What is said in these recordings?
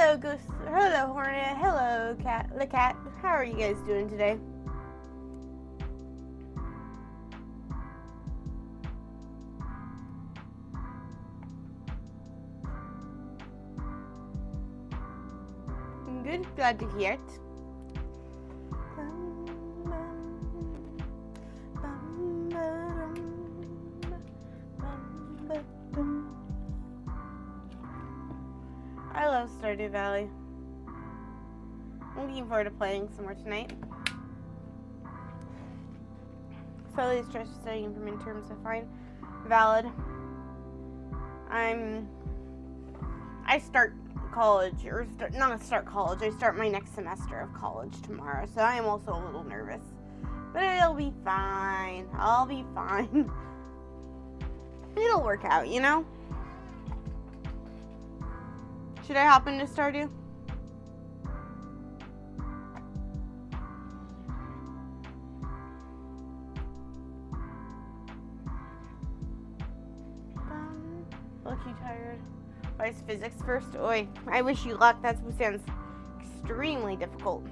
Hello, Goose. Hello, Hornet. Hello, Cat. The cat. How are you guys doing today? Good. Glad to hear it. I love Stardew Valley. I'm looking forward to playing some more tonight. Slowly studying for midterms, so fine. Valid. I start college, or not start college, I start my next semester of college tomorrow, so I am also a little nervous. But it'll be fine. I'll be fine. It'll work out, you know? Should I hop into Stardew? Look, you tired. Why is physics first? Oi, I wish you luck. That sounds extremely difficult.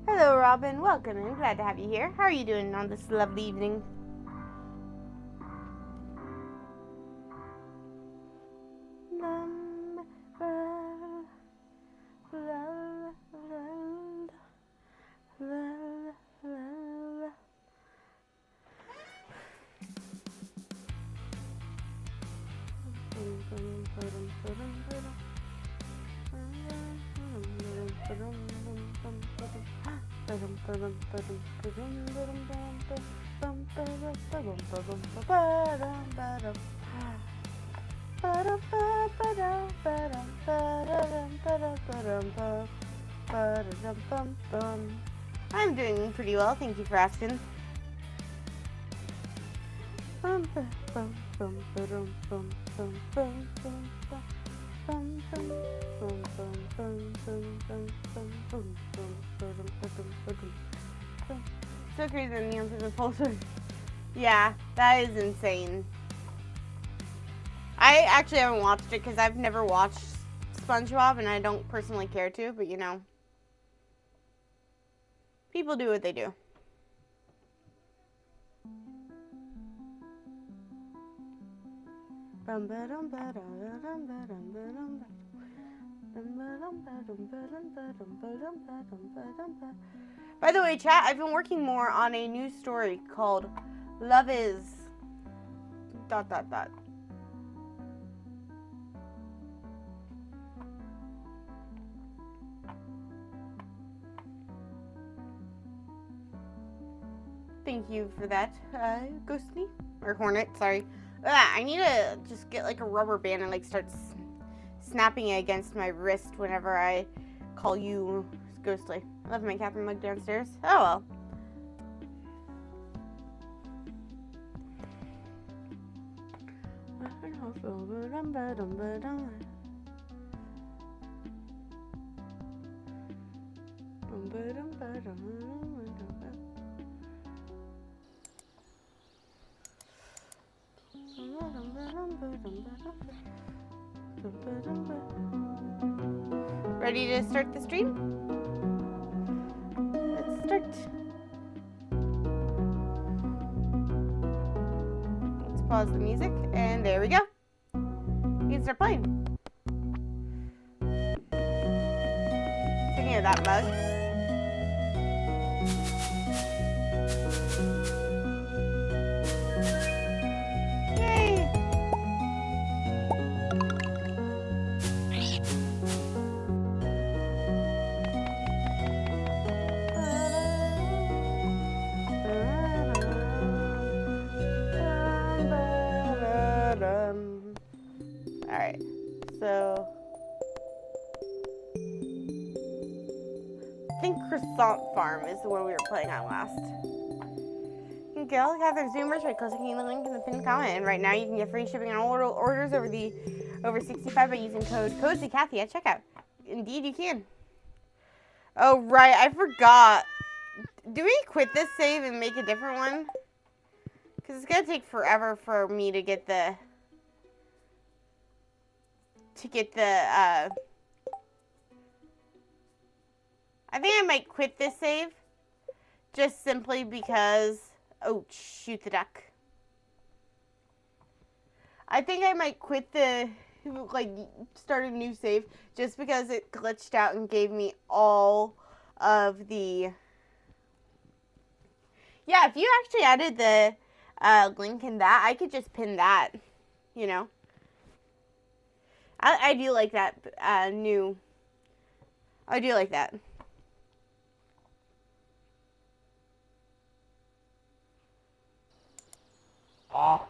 Hello, Robin. Welcome in. Glad to have you here. How are you doing on this lovely evening? I'm doing pretty well, thank you for asking. So crazy that Neon is a pulsar. Yeah, that is insane. I actually haven't watched it because I've never watched SpongeBob and I don't personally care to, but you know, people do what they do. By the way, chat, I've been working more on a new story called Love is ... Thank you for that, Ghostly. Or Hornet, sorry. I need to just get like a rubber band and like start snapping it against my wrist whenever I call you Ghostly. I left my Catherine mug downstairs. Oh well. Ready to start the stream? Let's start. Let's pause the music, and there we go. You can start playing. Speaking of that mug. Alright, so think Croissant Farm is the one we were playing on last. You can get all the Catherine's new merch by clicking the link in the pinned comment. And right now you can get free shipping on all orders over 65 by using code COZYCATHY at checkout. Indeed, you can. Oh, right. I forgot. Do we quit this save and make a different one? Because it's going to take forever for me to get the... I think I might quit this save. Just simply because... Oh, shoot the duck. I think I might quit the... Like, start a new save. Just because it glitched out and gave me all of the... Yeah, if you actually added the link in that, I could just pin that. You know? I do like that new... I do like that. Oh.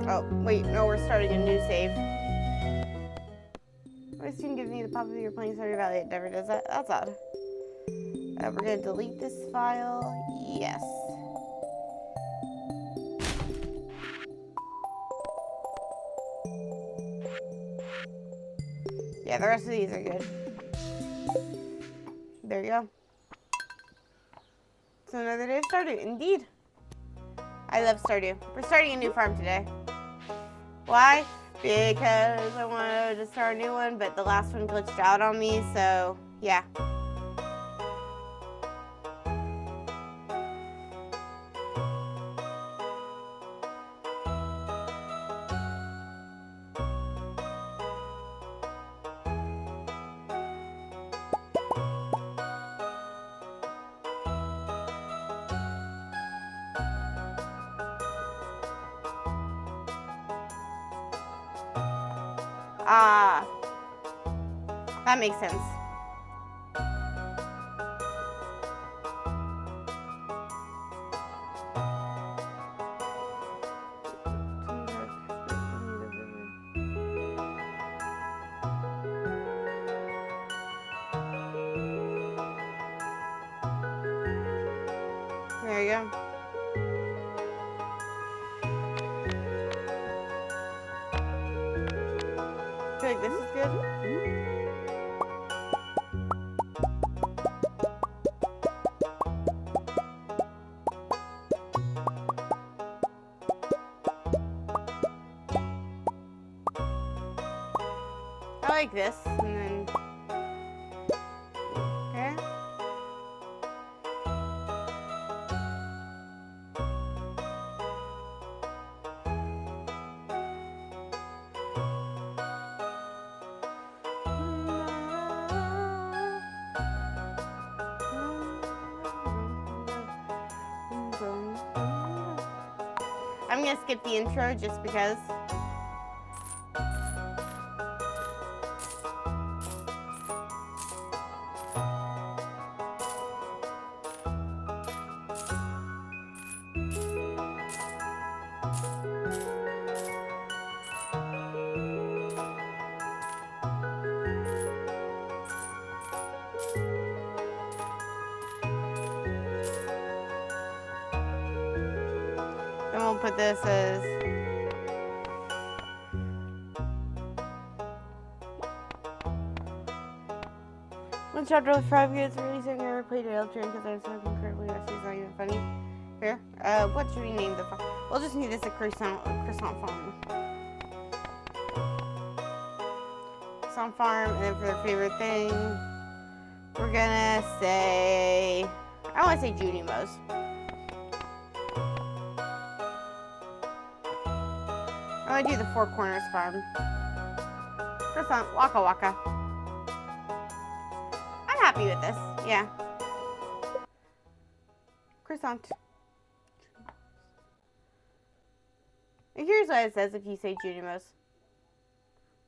Oh, wait, no, we're starting a new save. My student gives me the pop-up you're playing Stardew Valley. It never does that. That's odd. We're going to delete this file. Yes. Yeah, the rest of these are good. There you go. So another day of Stardew. Indeed. I love Stardew. We're starting a new farm today. Why? Because I wanted to start a new one, but the last one glitched out on me, so yeah. Ah, that makes sense. There you go. I feel like this is good. I like this, and then okay. I'm gonna skip the intro just because. Then we'll put this as one chapter with 5 minutes releasing or played rail train because I was so incredibly rusty. It's not even funny. Here, what should we name the farm? We'll just name this a croissant farm. Croissant farm, and then for their favorite thing, we're gonna say, I want to say Junimos. I want to do the Four Corners farm. Croissant, Waka Waka. happy with this. Yeah. Croissant. And here's what it says if you say Junimos.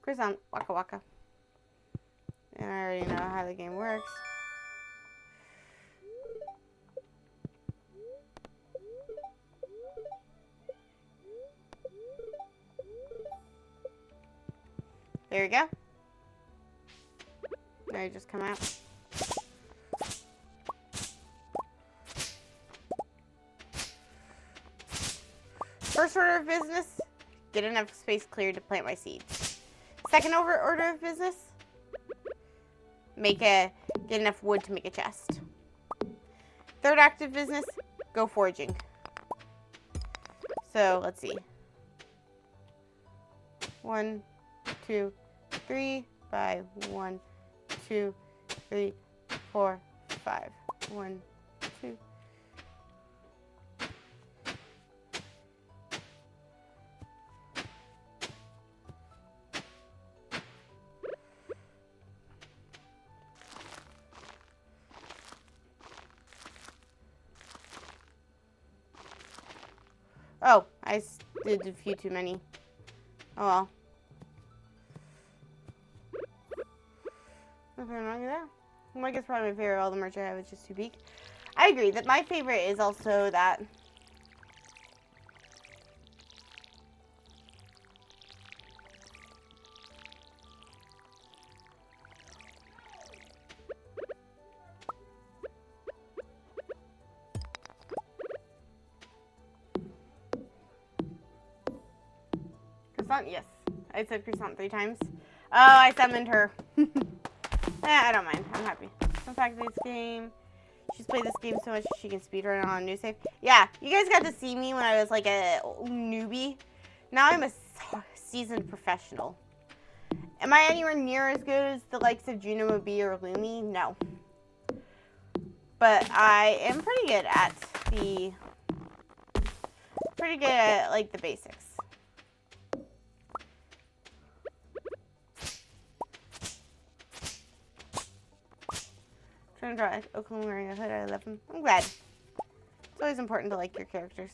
Croissant. Waka waka. And I already know how the game works. There you go. Now you just come out. First order of business, get enough space cleared to plant my seeds. Second order of business, get enough wood to make a chest. Third active business, go foraging. So let's see. 1, 2, 3, 5. 1, 2, 3, 4, 5. 1, 2. Oh, I did a few too many. Oh well. Nothing wrong with that. Well, I guess probably my favorite of all the merch I have is just too big. I agree that my favorite is also that. Croissant, yes. I said croissant 3 times. Oh, I summoned her. I don't mind. I'm happy. Fun fact of this game. She's played this game so much she can speedrun on a new save. Yeah, you guys got to see me when I was like a newbie. Now I'm a seasoned professional. Am I anywhere near as good as the likes of Junimo B or Lumi? No. But I am pretty good at like the basics. Trying to draw Oakland wearing a hood. I love him. I'm glad. It's always important to like your characters.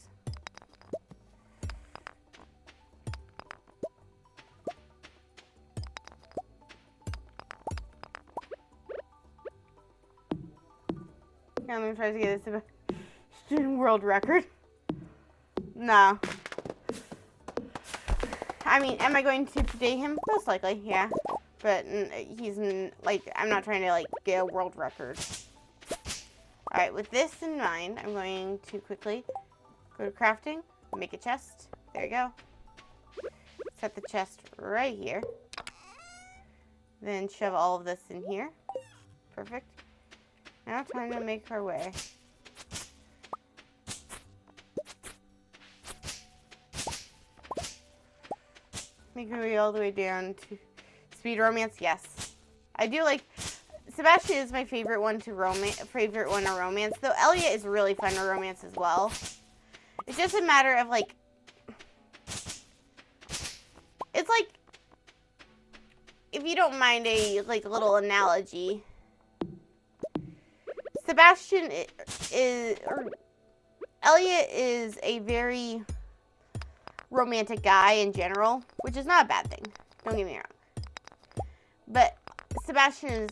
Yeah, I'm gonna try to get this student world record. No. I mean, am I going to date him? Most likely, yeah. But he's like, I'm not trying to like get a world record. Alright, with this in mind, I'm going to quickly go to crafting, make a chest. There you go. Set the chest right here. Then shove all of this in here. Perfect. Now time to make our way. Make our way all the way down to speed romance. Yes, I do like. Sebastian is my favorite one to romance. Though Elliot is really fun to romance as well. It's just a matter of like. It's like, if you don't mind a like little analogy. Sebastian Elliot is a very romantic guy in general, which is not a bad thing. Don't get me wrong. But Sebastian is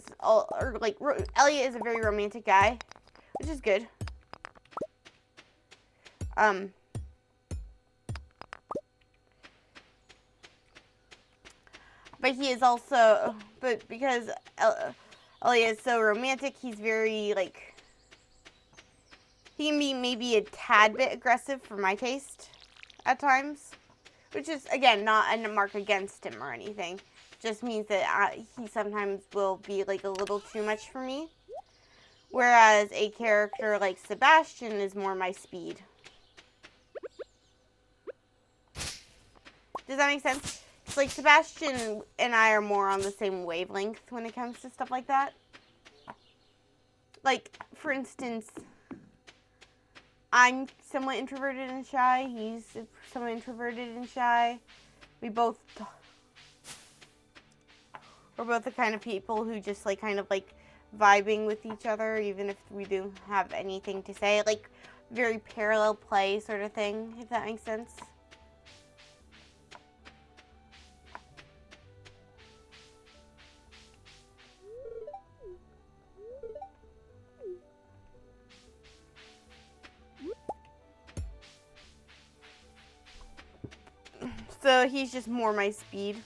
Elliot is a very romantic guy, which is good. But he is also, but because Elliot is so romantic, he's very like, he can be maybe a tad bit aggressive for my taste at times, which is again not a mark against him or anything. Just means that he sometimes will be like a little too much for me. Whereas a character like Sebastian is more my speed. Does that make sense? It's like Sebastian and I are more on the same wavelength when it comes to stuff like that. Like, for instance, I'm somewhat introverted and shy. He's somewhat introverted and shy. We're both the kind of people who just like kind of like vibing with each other, even if we don't have anything to say. Like, very parallel play sort of thing, if that makes sense. So he's just more my speed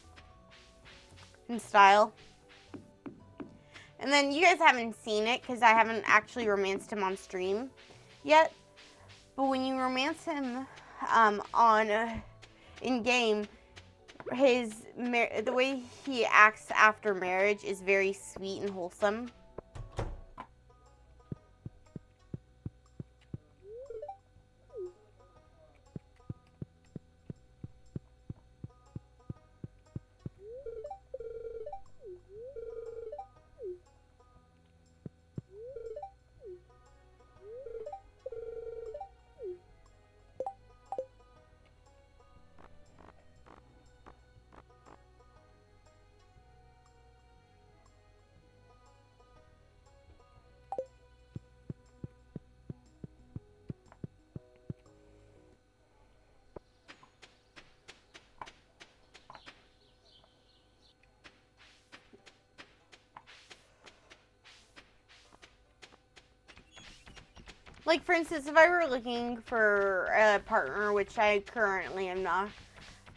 and style. And then you guys haven't seen it because I haven't actually romanced him on stream yet. But when you romance him in game, the way he acts after marriage is very sweet and wholesome. Like, for instance, if I were looking for a partner, which I currently am not,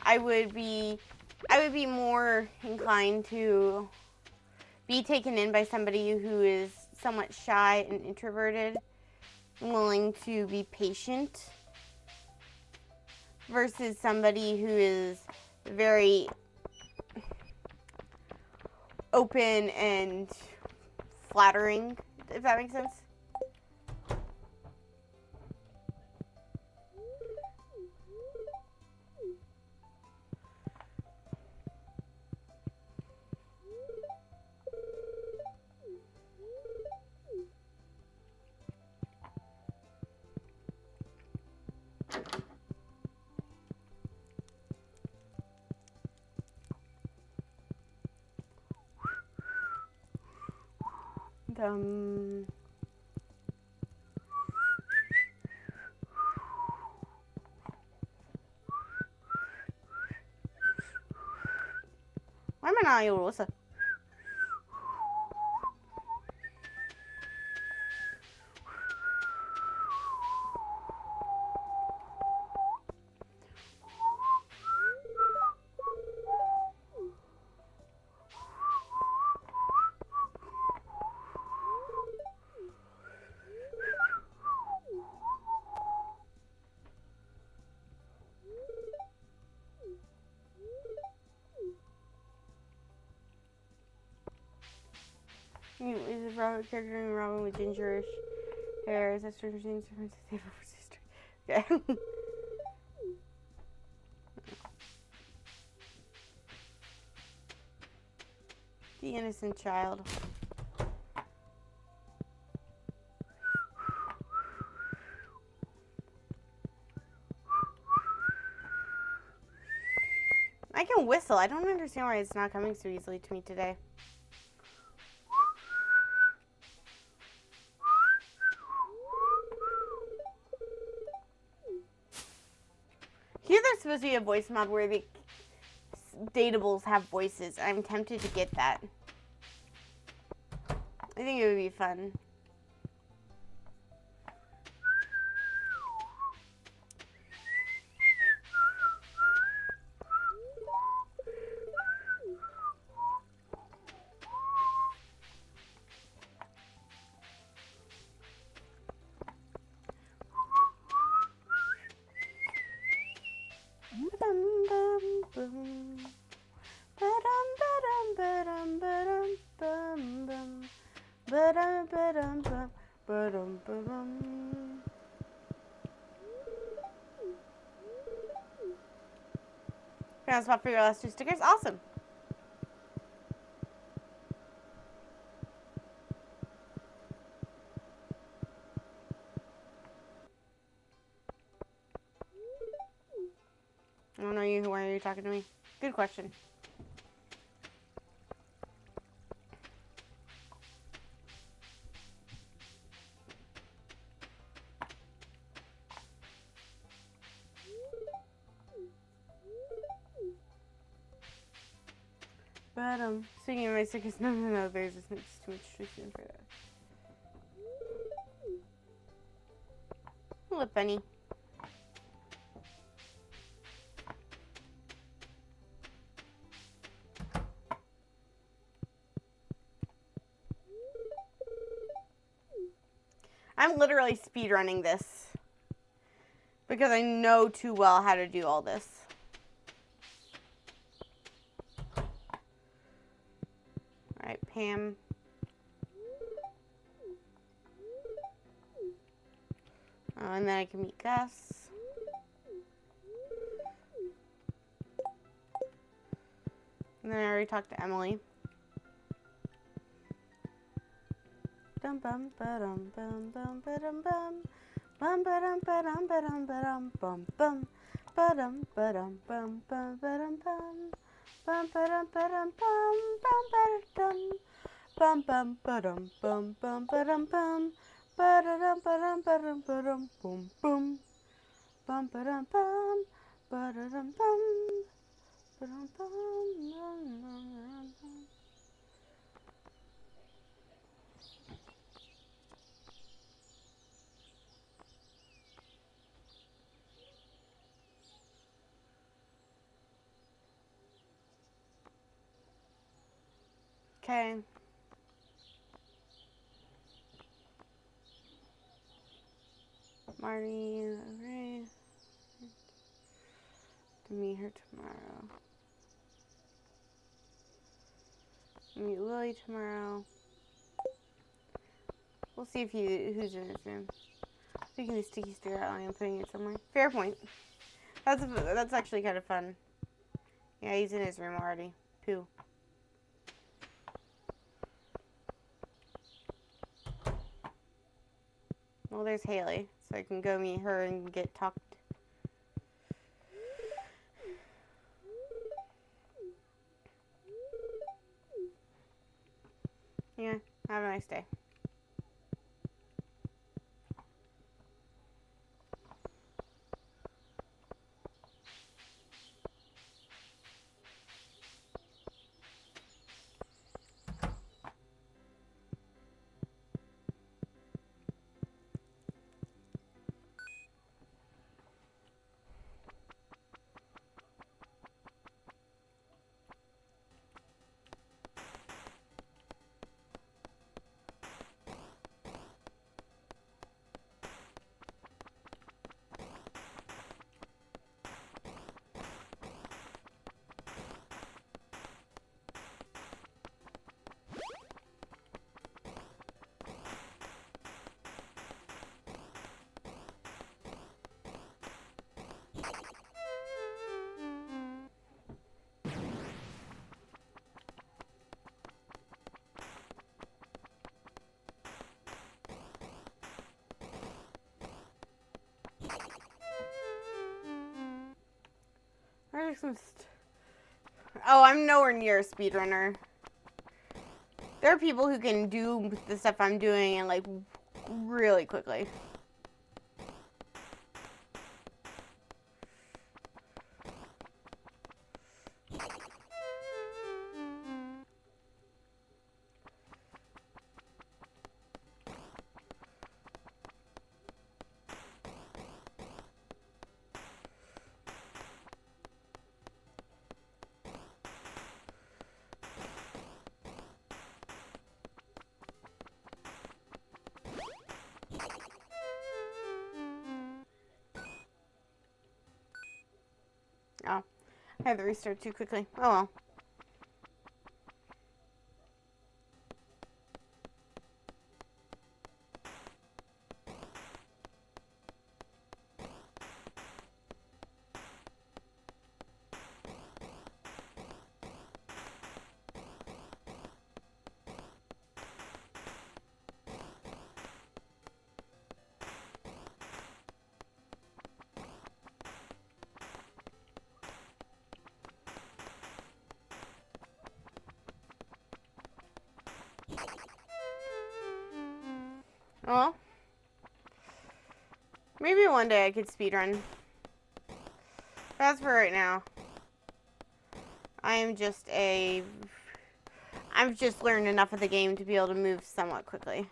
I would be more inclined to be taken in by somebody who is somewhat shy and introverted, willing to be patient, versus somebody who is very open and flattering, if that makes sense. Why am I not able to? Is a Robin character named Robin with gingerish hair? Is that Stranger Things reference to sister? Okay. The innocent child. I can whistle. I don't understand why it's not coming so easily to me today. Here there's supposed to be a voice mod where the datables have voices. I'm tempted to get that. I think it would be fun. Found a spot for your last 2 stickers. Awesome. I don't know you. Why are you talking to me? Good question. But speaking of my sickness, no, there's just too much nutrition for that. Hello, Bunny. I'm literally speedrunning this because I know too well how to do all this. Alright, Pam. Oh, and then I can meet Gus. And then I already talked to Emily. Dum bum ba-dum bum bum ba-dum bum bum ba-dum ba-dum ba-dum ba-dum bum bum ba-dum ba-dum bum bum ba-dum bum bum ba-dum ba-dum bum bum ba-dum bum bum ba-dum bum bum ba-dum bum ba-da-dum ba-dum ba-dum ba-dum bum bum bum ba-dum bum ba-da-dum bum ba-dum bum. Okay. Marty, okay. To meet her tomorrow. Meet Lily tomorrow. We'll see if who's in his room. Taking the sticky sticker out and putting it somewhere. Fair point. That's actually kind of fun. Yeah, he's in his room already. Pooh. Well, there's Haley, so I can go meet her and get talked. Yeah, have a nice day. Oh, I'm nowhere near a speedrunner. There are people who can do the stuff I'm doing and like really quickly. Oh, I had to restart too quickly. Oh well. Well, maybe one day I could speedrun. But as for right now, I am just a I've just learned enough of the game to be able to move somewhat quickly.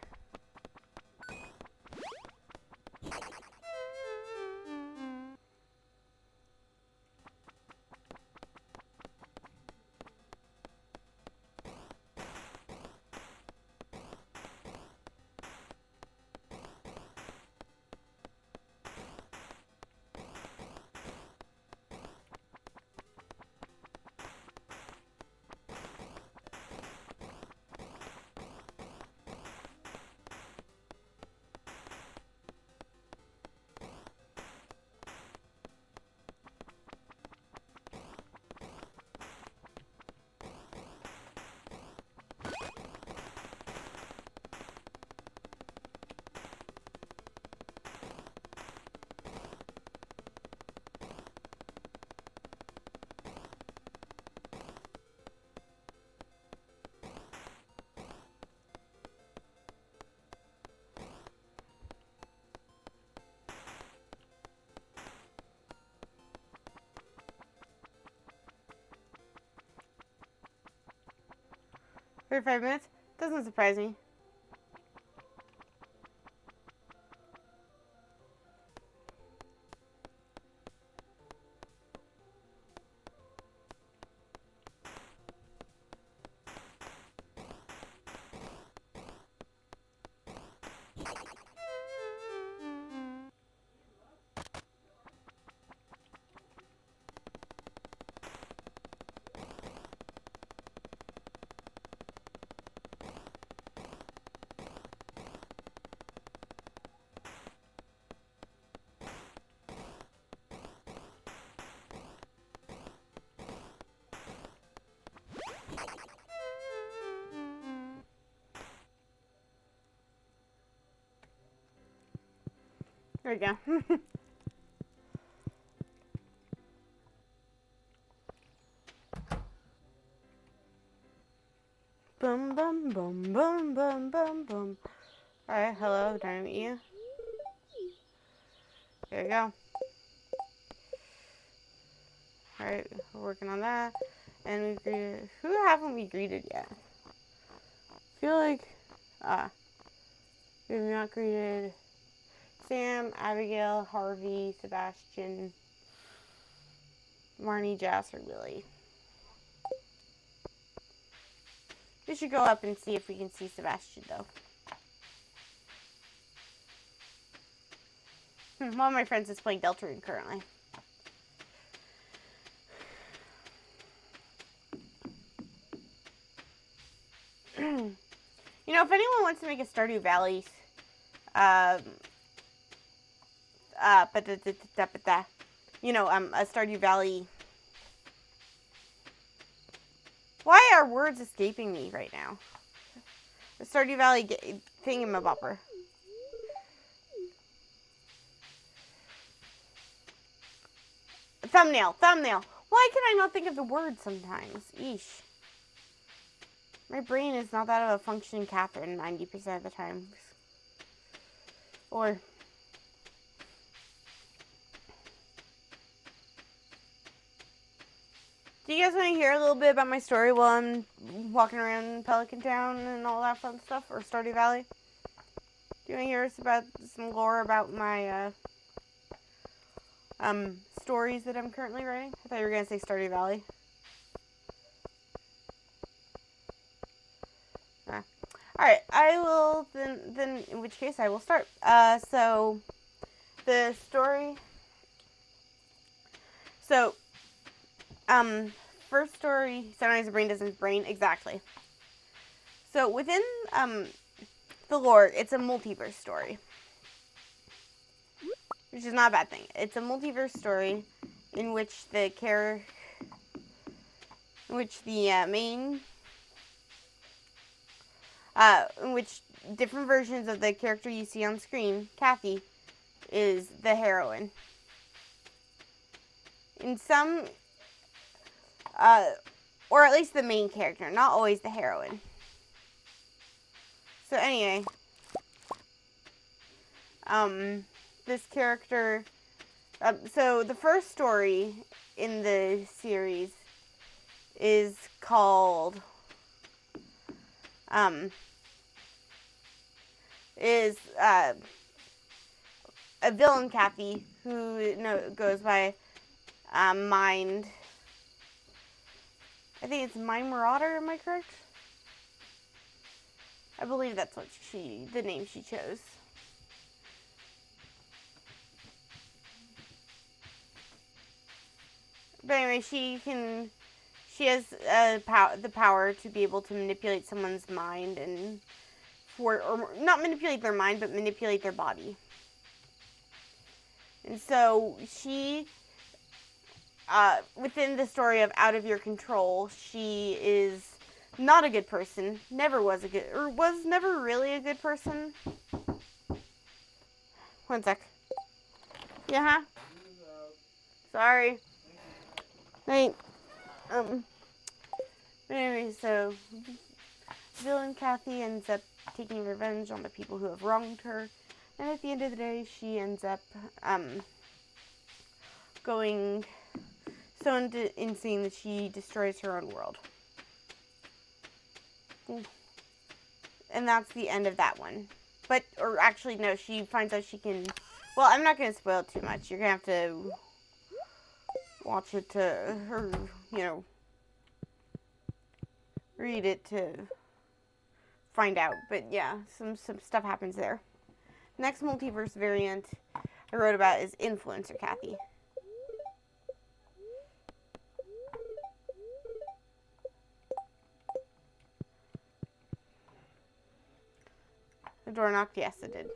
For 5 minutes? Doesn't surprise me. There we go. Boom, boom, boom, boom, boom, boom, boom. Alright, hello, can I meet you? There you go. Alright, we're working on that. And we greeted... Who haven't we greeted yet? I feel like... we've not greeted Sam, Abigail, Harvey, Sebastian, Marnie, Jas, or Willie. We should go up and see if we can see Sebastian, though. One of my friends is playing Deltarune currently. You know, if anyone wants to make a Stardew Valley, a Stardew Valley. Why are words escaping me right now? The Stardew Valley thingamabopper. Thumbnail. Why can I not think of the word sometimes? Eesh. My brain is not that of a functioning Catherine 90% of the time. Or... Do you guys want to hear a little bit about my story while I'm walking around Pelican Town and all that fun stuff? Or Stardew Valley? Do you want to hear us about some lore about my, stories that I'm currently writing? I thought you were going to say Stardew Valley. Alright, I will, then, in which case I will start. So, the story, first story, sometimes the brain doesn't brain, exactly. So, within, the lore, it's a multiverse story. Which is not a bad thing. It's a multiverse story in which the in which different versions of the character you see on screen, Kathy, is the heroine. In some, or at least the main character, not always the heroine. So anyway, this character, so the first story in the series is called is a villain Kathy who goes by Mind. I think it's Mind Marauder. Am I correct? I believe that's what the name she chose. But anyway, she has the power to be able to manipulate someone's mind or not manipulate their mind, but manipulate their body. And so she, within the story of Out of Your Control, she is not a good person. Was never really a good person. One sec. Yeah, huh? Sorry. Right. Anyway, so villain Kathy ends up taking revenge on the people who have wronged her, and at the end of the day, she ends up going so insane that she destroys her own world. And that's the end of that one. Or actually, no, she finds out she can. Well, I'm not going to spoil it too much. You're going to have to watch it read it to find out. But yeah, some stuff happens there. Next multiverse variant I wrote about is Influencer Kathy. The door knocked? Yes, it did.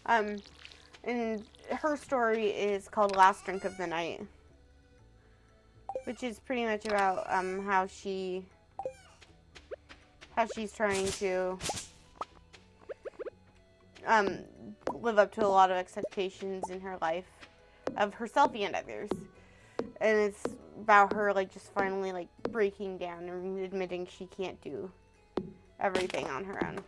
And her story is called Last Drink of the Night, which is pretty much about how she's trying to live up to a lot of expectations in her life of herself and others. And it's about her just finally breaking down and admitting she can't do everything on her own.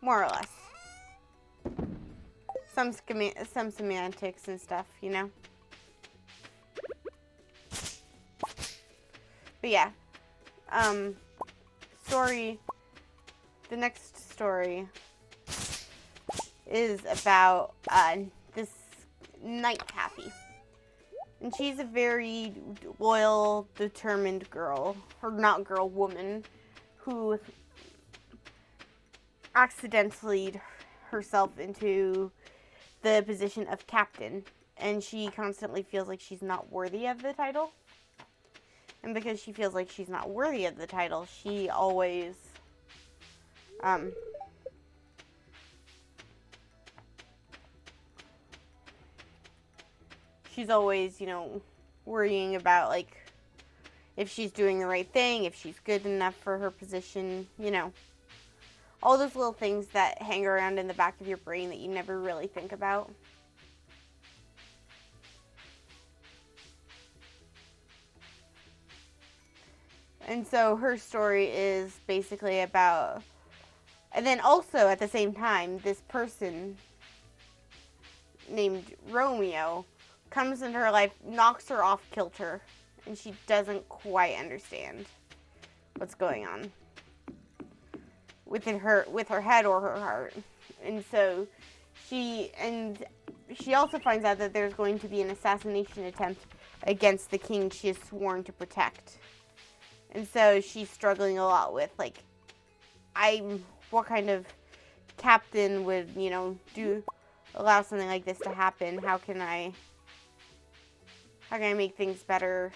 More or less. Some semantics and stuff, you know? But yeah. The next story is about this Night Kathy. And she's a very loyal, determined girl, or not girl, woman, who accidentally herself into the position of captain, and she constantly feels like she's not worthy of the title. And because she feels like she's not worthy of the title, she always worrying about if she's doing the right thing, if she's good enough for her position, all those little things that hang around in the back of your brain that you never really think about. And so her story is basically about, and then also at the same time, this person named Romeo comes into her life, knocks her off kilter, and she doesn't quite understand what's going on with her head or her heart. And so she also finds out that there's going to be an assassination attempt against the king she is sworn to protect. And so she's struggling a lot with what kind of captain would, allow something like this to happen? How can I make things better?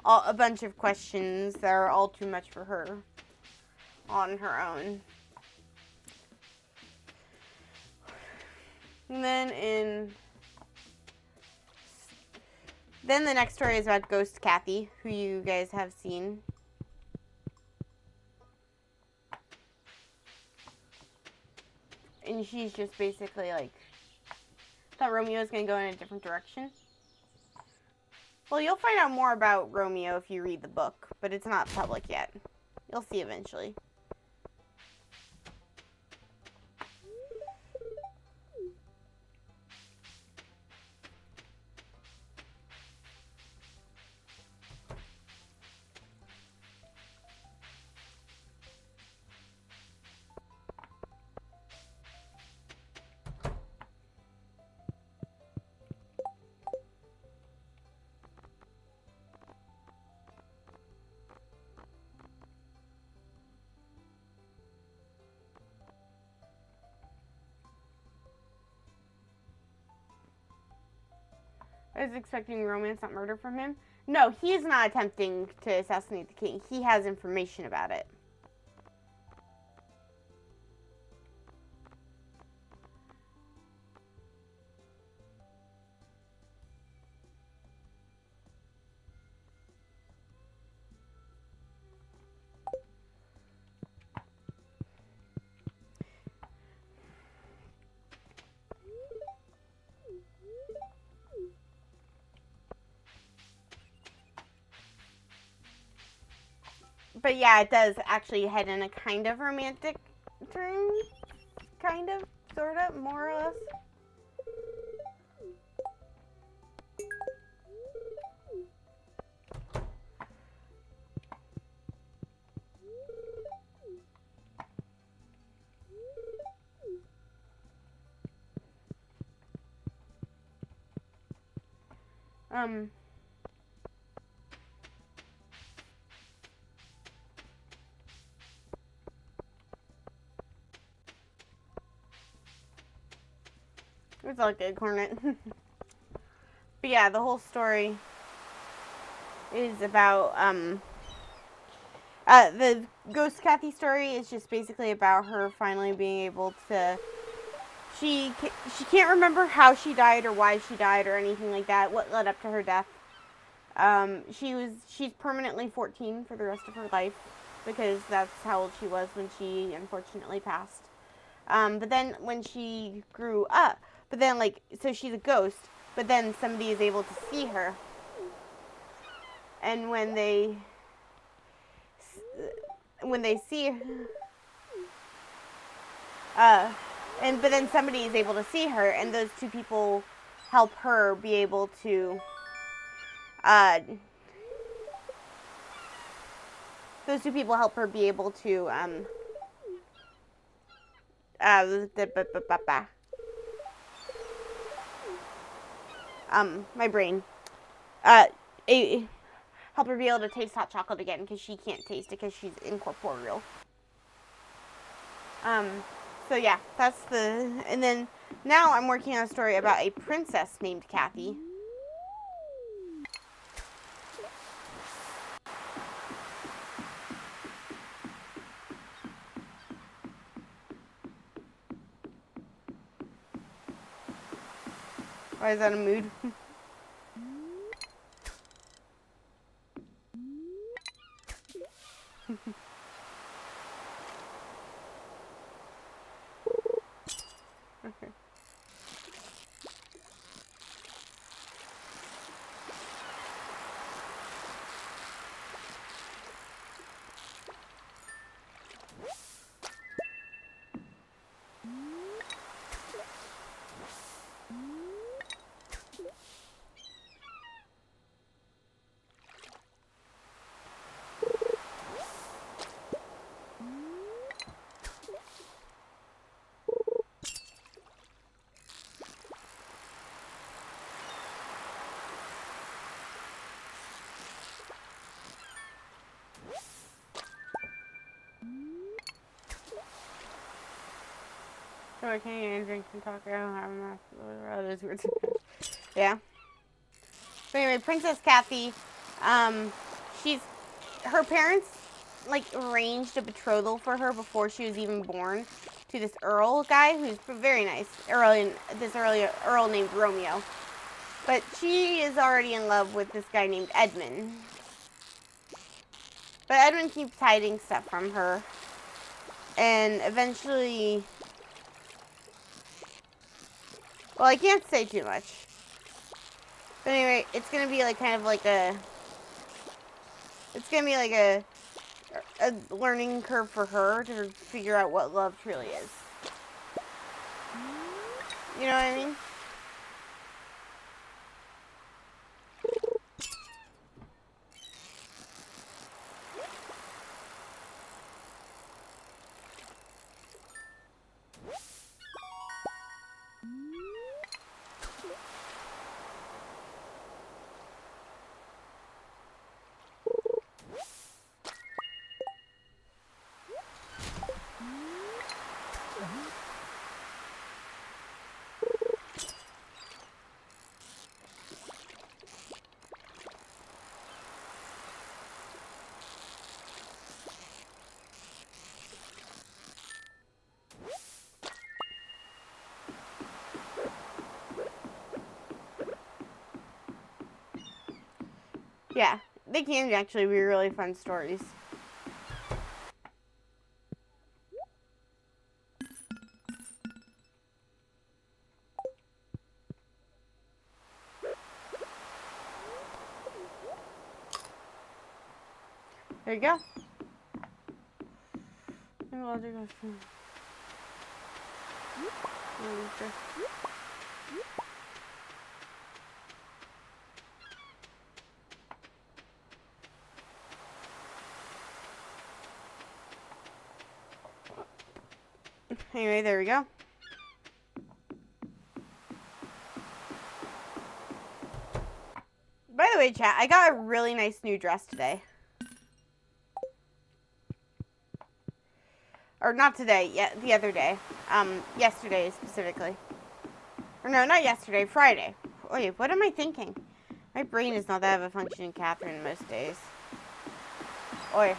A bunch of questions that are all too much for her on her own. And then the next story is about Ghost Kathy, who you guys have seen. and she's just basically like, thought Romeo was going to go in a different direction. Well, you'll find out more about Romeo if you read the book, but it's not public yet. You'll see eventually. I was expecting romance, not murder from him. No, he's not attempting to assassinate the king. He has information about it. But yeah, it does actually head in a kind of romantic turn. Kind of, sort of, more or less. It's all good, Cornet. But yeah, the whole story is about, the Ghost Kathy story is just basically about her finally being able to, she can't remember how she died or why she died or anything like that, what led up to her death. She's permanently 14 for the rest of her life, because that's how old she was when she unfortunately passed. But then when she grew up, but then, like, so she's a ghost, but then somebody is able to see her. And when they see but then somebody is able to see her, and those two people help her be able to, my brain, help her be able to taste hot chocolate again, because she can't taste it because she's incorporeal. So yeah, that's and then now I'm working on a story about a princess named Kathy. Why is that a mood? Okay. So I can't even drink and talk. I don't have enough. Oh, those weird. Yeah. But anyway, Princess Kathy, her parents, like, arranged a betrothal for her before she was even born to this Earl guy who's very nice. Earl named Romeo. But she is already in love with this guy named Edmund. But Edmund keeps hiding stuff from her. And eventually, Well, I can't say too much. But anyway, it's gonna be like kind of like a. It's gonna be like a learning curve for her to figure out what love truly is. You know what I mean? Yeah, they can actually be really fun stories. There you go. Anyway, there we go. By the way, chat, I got a really nice new dress today. Or not today, yet the other day. Yesterday specifically. Or no, not yesterday, Friday. Wait, what am I thinking? My brain is not that of a functioning Catherine most days. Oi.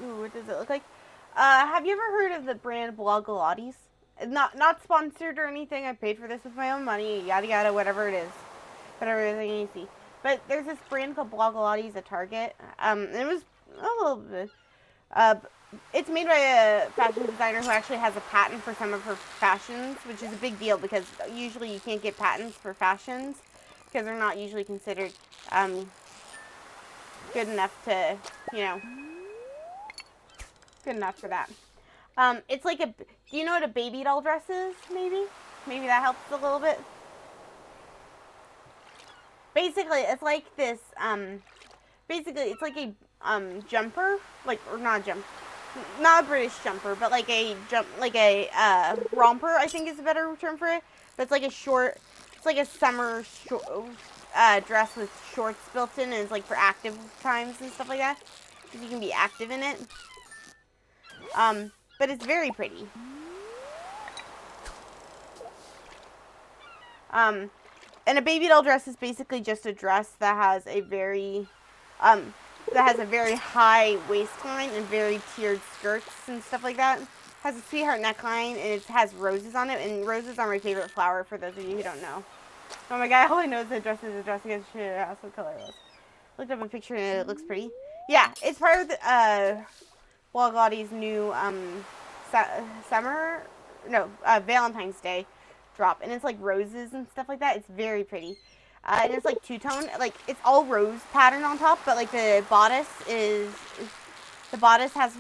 Ooh, what does it look like? Have you ever heard of the brand Blogilates? Not sponsored or anything. I paid for this with my own money. Yada yada, whatever it is, whatever thing you see. But there's this brand called Blogilates at Target. It was a little bit. It's made by a fashion designer who actually has a patent for some of her fashions, which is a big deal because usually you can't get patents for fashions because they're not usually considered good enough to, you know, good enough for that. It's like do you know what a baby doll dress is, maybe? Maybe that helps a little bit. Basically, it's like this, basically, it's like a, jumper, like, or not a jumper, not a British jumper, but like a romper, I think is a better term for it. But it's like a short, it's like a summer dress with shorts built in, and it's like for active times and stuff like that. Because you can be active in it. But it's very pretty. And a baby doll dress is basically just a dress that has a very, high waistline and very tiered skirts and stuff like that. It has a sweetheart neckline and it has roses on it. And roses are my favorite flower for those of you who don't know. Oh my god, all I know is that dress is a dress against shit. That's what color it was. Looked up a picture and it looks pretty. Yeah, it's part of the, Blogilates' new, Valentine's Day drop, and it's like roses and stuff like that. It's very pretty, and it's like two-tone, like it's all rose pattern on top, but like the bodice has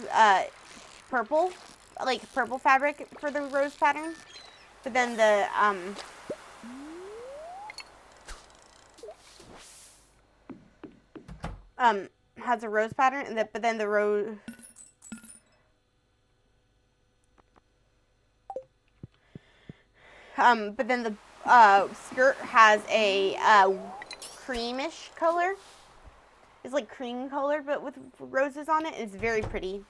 purple fabric for the rose pattern, but then the has a rose pattern, and but then the rose. But then the skirt has a creamish color. It's like cream color, but with roses on it. It's very pretty.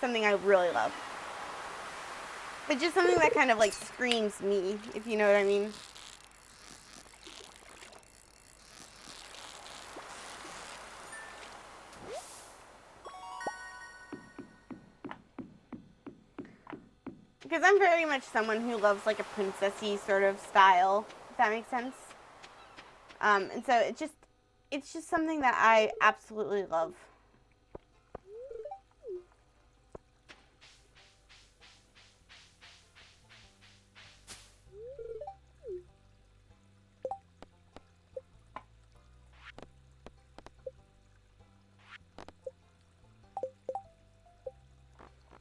Something I really love. But just something that kind of like screams me, if you know what I mean. Because I'm very much someone who loves like a princessy sort of style, if that makes sense. And so it just, it's just something that I absolutely love.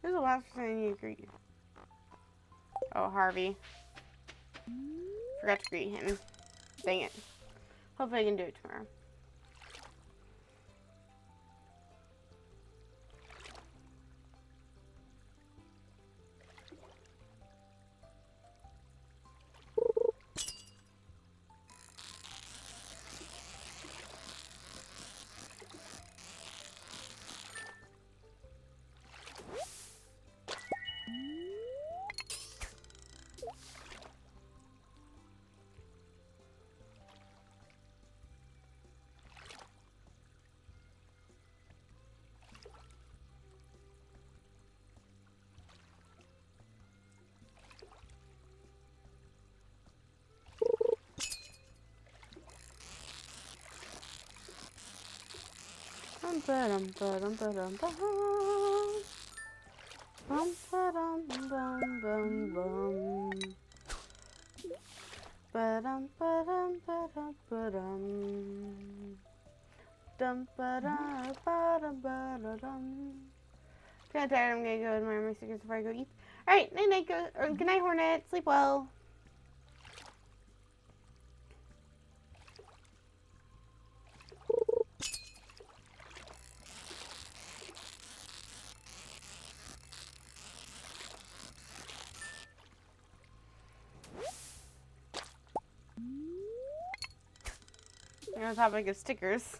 Who's the last person I need to greet? Oh, Harvey. Forgot to greet him. Dang it. Hopefully I can do it tomorrow. Bum bum bum bum bum bum bum bum bum bum. Ba-dum ba-dum ba-dum ba-dum. Dum ba-dum ba-dum ba-dum. Kinda tired, I'm gonna go to my stickers before I go eat. Alright, night night, good night, Hornet. Sleep well. On the topic of stickers.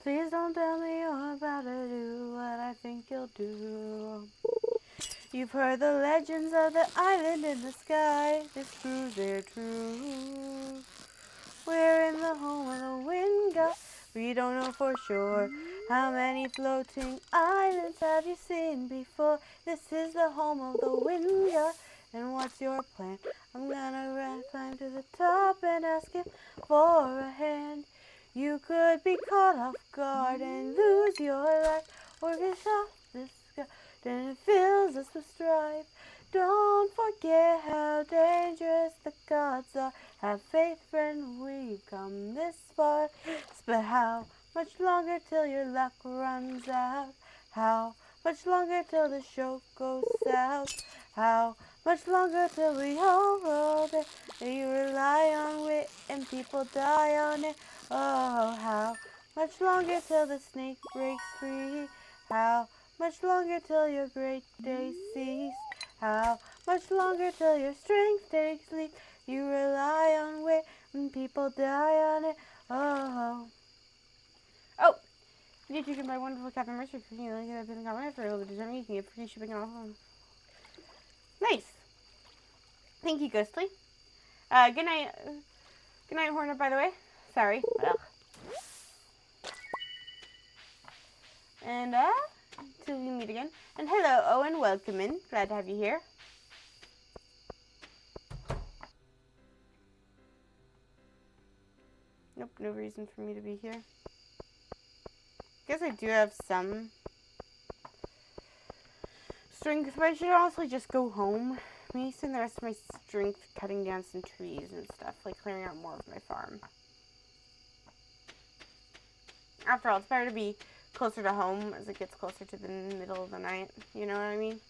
Please don't tell me you're about to do what I think you'll do. You've heard the legends of the island in the sky. This proves they're true. We're in the home of the wind god. We don't know for sure. How many floating islands have you seen before? This is the home of the wind god. And what's your plan? I'm gonna climb to the top and ask him for a hand. You could be caught off guard and lose your life, or get off this sky, then it fills us with strife. Don't forget how dangerous the gods are. Have faith, friend, we've come this far. But how much longer till your luck runs out? How much longer till the show goes south? How much longer till we all roll it? You rely on wit and people die on it. Oh, how much longer till the snake breaks free? How much longer till your great days cease? How much longer till your strength takes leave? You rely on wit and people die on it. Oh. Oh! You can buy wonderful Captain Mercer cooking. You like it in the comment for a little bit of Germany. You can get free shipping on home. Nice. Thank you, Ghostly. Good night. Good night, Hornet, by the way. Sorry. Ugh. And, till we meet again. And hello, Owen. Welcome in. Glad to have you here. Nope, no reason for me to be here. Guess I do have some strength, but I should honestly just go home. I'm using the rest of my strength cutting down some trees and stuff, like clearing out more of my farm. After all, it's better to be closer to home as it gets closer to the middle of the night. You know what I mean?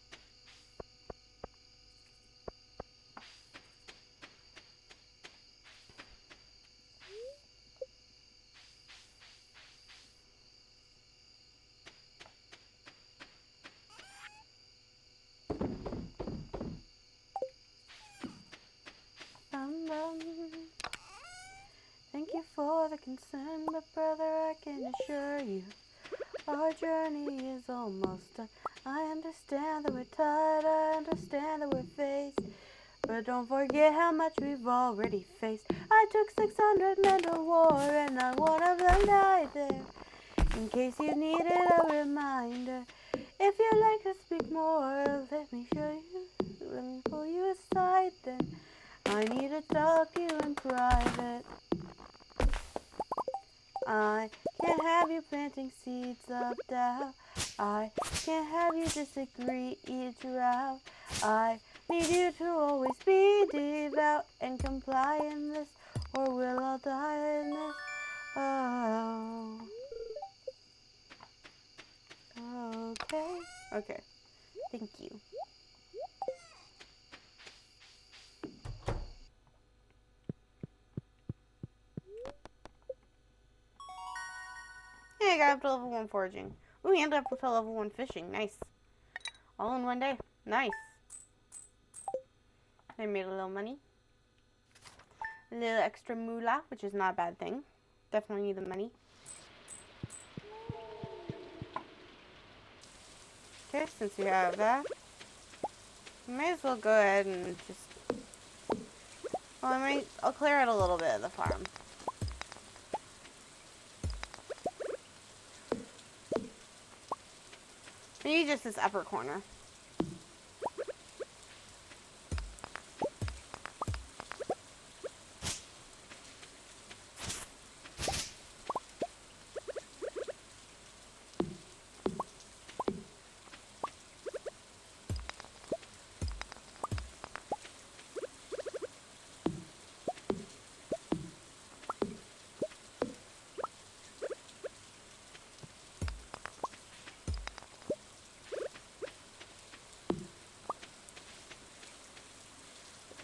a concern, but brother, I can assure you, our journey is almost done. I understand that we're tired, I understand that we're faced, but don't forget how much we've already faced. I took 600 men to war, and not one of them died there. In case you needed a reminder, if you'd like to speak more, let me show you, let me pull you aside then. I need to talk to you in private. I can't have you planting seeds of doubt. I can't have you disagree each route. I need you to always be devout and comply in this, or we'll all die in this. Oh. Okay. Okay. Thank you. Hey, I got up to level 1 foraging. Ooh, we ended up to level 1 fishing. Nice. All in one day. Nice. I made a little money. A little extra moolah, which is not a bad thing. Definitely need the money. Okay, since we have that, we might as well go ahead and just... Well, I'll clear out a little bit of the farm. Maybe just this upper corner.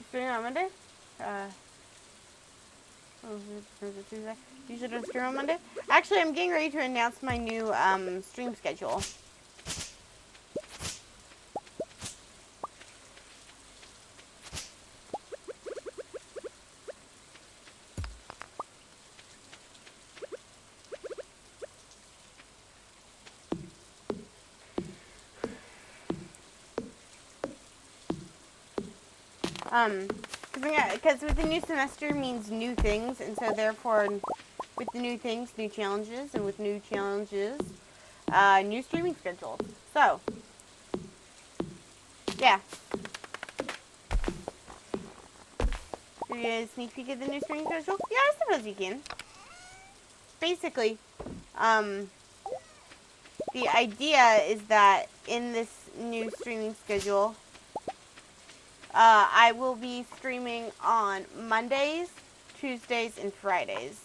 Stream on Monday? Tuesday? Usually don't stream on Monday? Actually, I'm getting ready to announce my new stream schedule. Because with the new semester means new things, and so therefore, with the new things, new challenges, and with new challenges, new streaming schedules. So, yeah. Can you get a sneak peek at the new streaming schedule? Yeah, I suppose you can. Basically, the idea is that in this new streaming schedule, I will be streaming on Mondays, Tuesdays, and Fridays.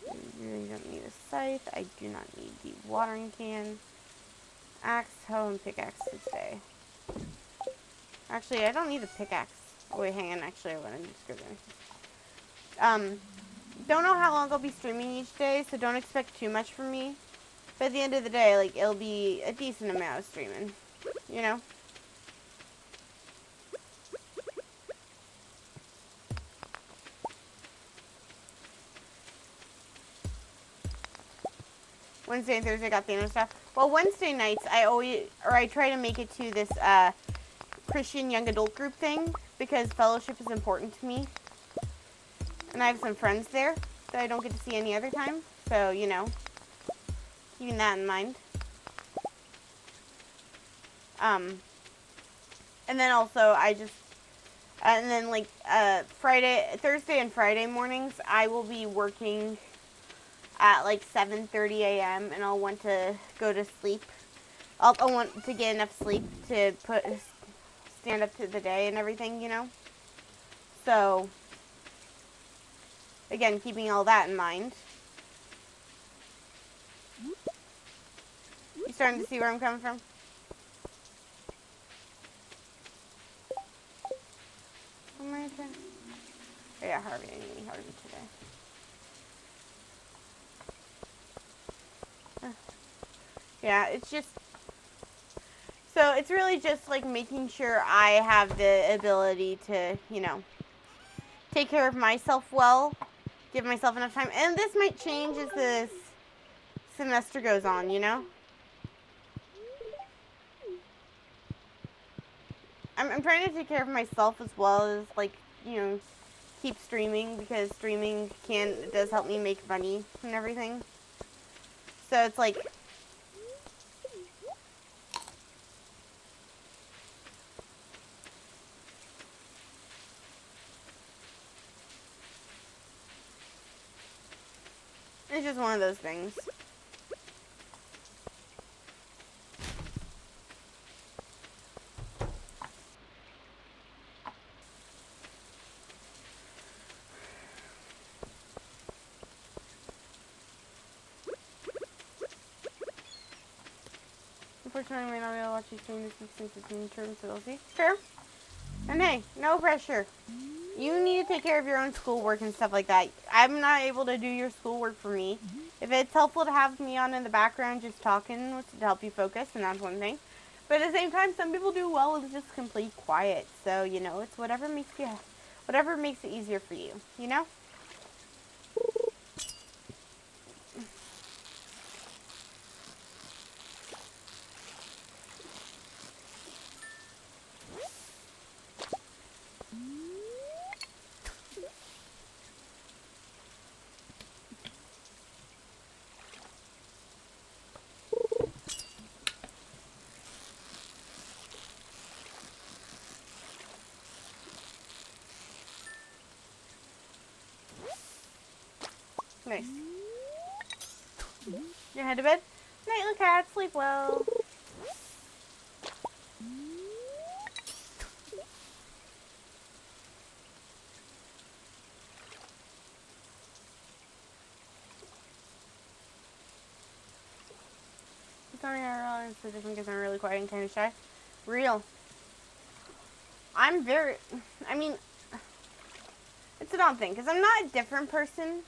I really don't need a scythe. I do not need the watering can. Axe, hoe, and pickaxe today. Actually, I don't need a pickaxe. Oh, wait, hang on. Actually, I want to description. Don't know how long I'll be streaming each day, so don't expect too much from me. But at the end of the day, like, it'll be a decent amount of streaming, you know? Wednesday and Thursday got the other stuff. Well, Wednesday nights, I try to make it to this, Christian young adult group thing, because fellowship is important to me. And I have some friends there that I don't get to see any other time, so, you know, keeping that in mind. And then also Thursday and Friday mornings, I will be working at like 7:30 a.m. and I'll want to go to sleep. I'll want to get enough sleep to stand up to the day and everything, you know? So, again, keeping all that in mind. You starting to see where I'm coming from? What am I trying? Oh yeah, Harvey. I need Harvey today. Yeah, it's just... So, So it's really just like making sure I have the ability to, take care of myself well, give myself enough time. And this might change as this semester goes on. I'm trying to take care of myself as well as, like, keep streaming, because streaming does help me make money and everything. So it's like, it's just one of those things. Unfortunately, I may not be able to watch you stream this since it's in terms of LC. Fair. And hey, no pressure. You need to take care of your own schoolwork and stuff like that. I'm not able to do your schoolwork for me. If it's helpful to have me on in the background just talking to help you focus, and that's one thing. But at the same time, some people do well with just complete quiet. So, it's whatever makes it easier for you. Nice. You head to bed? Night, little cat. Sleep well. Something I realized is different because I'm really quiet and kind of shy. Real. It's an odd thing, because I'm not a different person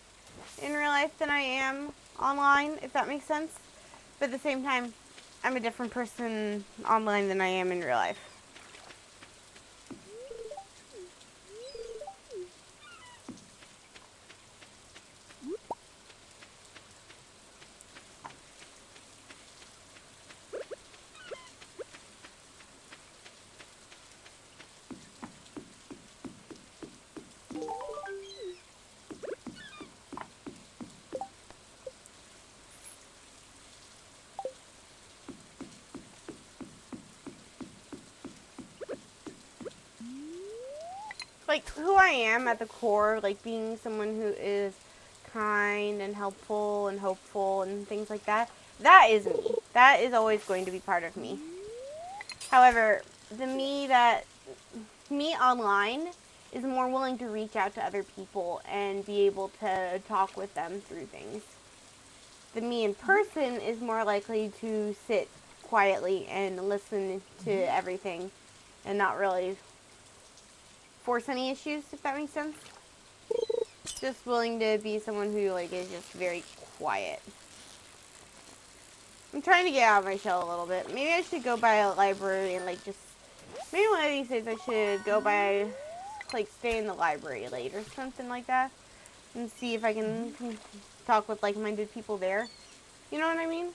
in real life than I am online, if that makes sense. But at the same time, I'm a different person online than I am in real life. Like, who I am at the core, like, being someone who is kind and helpful and hopeful and things like that, that is me. That is always going to be part of me. However, me online is more willing to reach out to other people and be able to talk with them through things. The me in person is more likely to sit quietly and listen to everything and not really force any issues, if that makes sense. Just willing to be someone who, like, is just very quiet. I'm trying to get out of my shell a little bit. Maybe I should go by a library and, like, maybe one of these days I should go by, like, stay in the library late or something like that. And see if I can talk with like-minded people there. You know what I mean?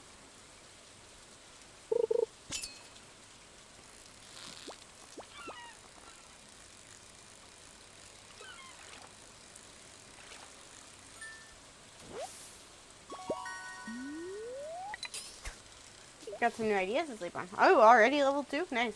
Got some new ideas to sleep on. Oh, already level 2? Nice.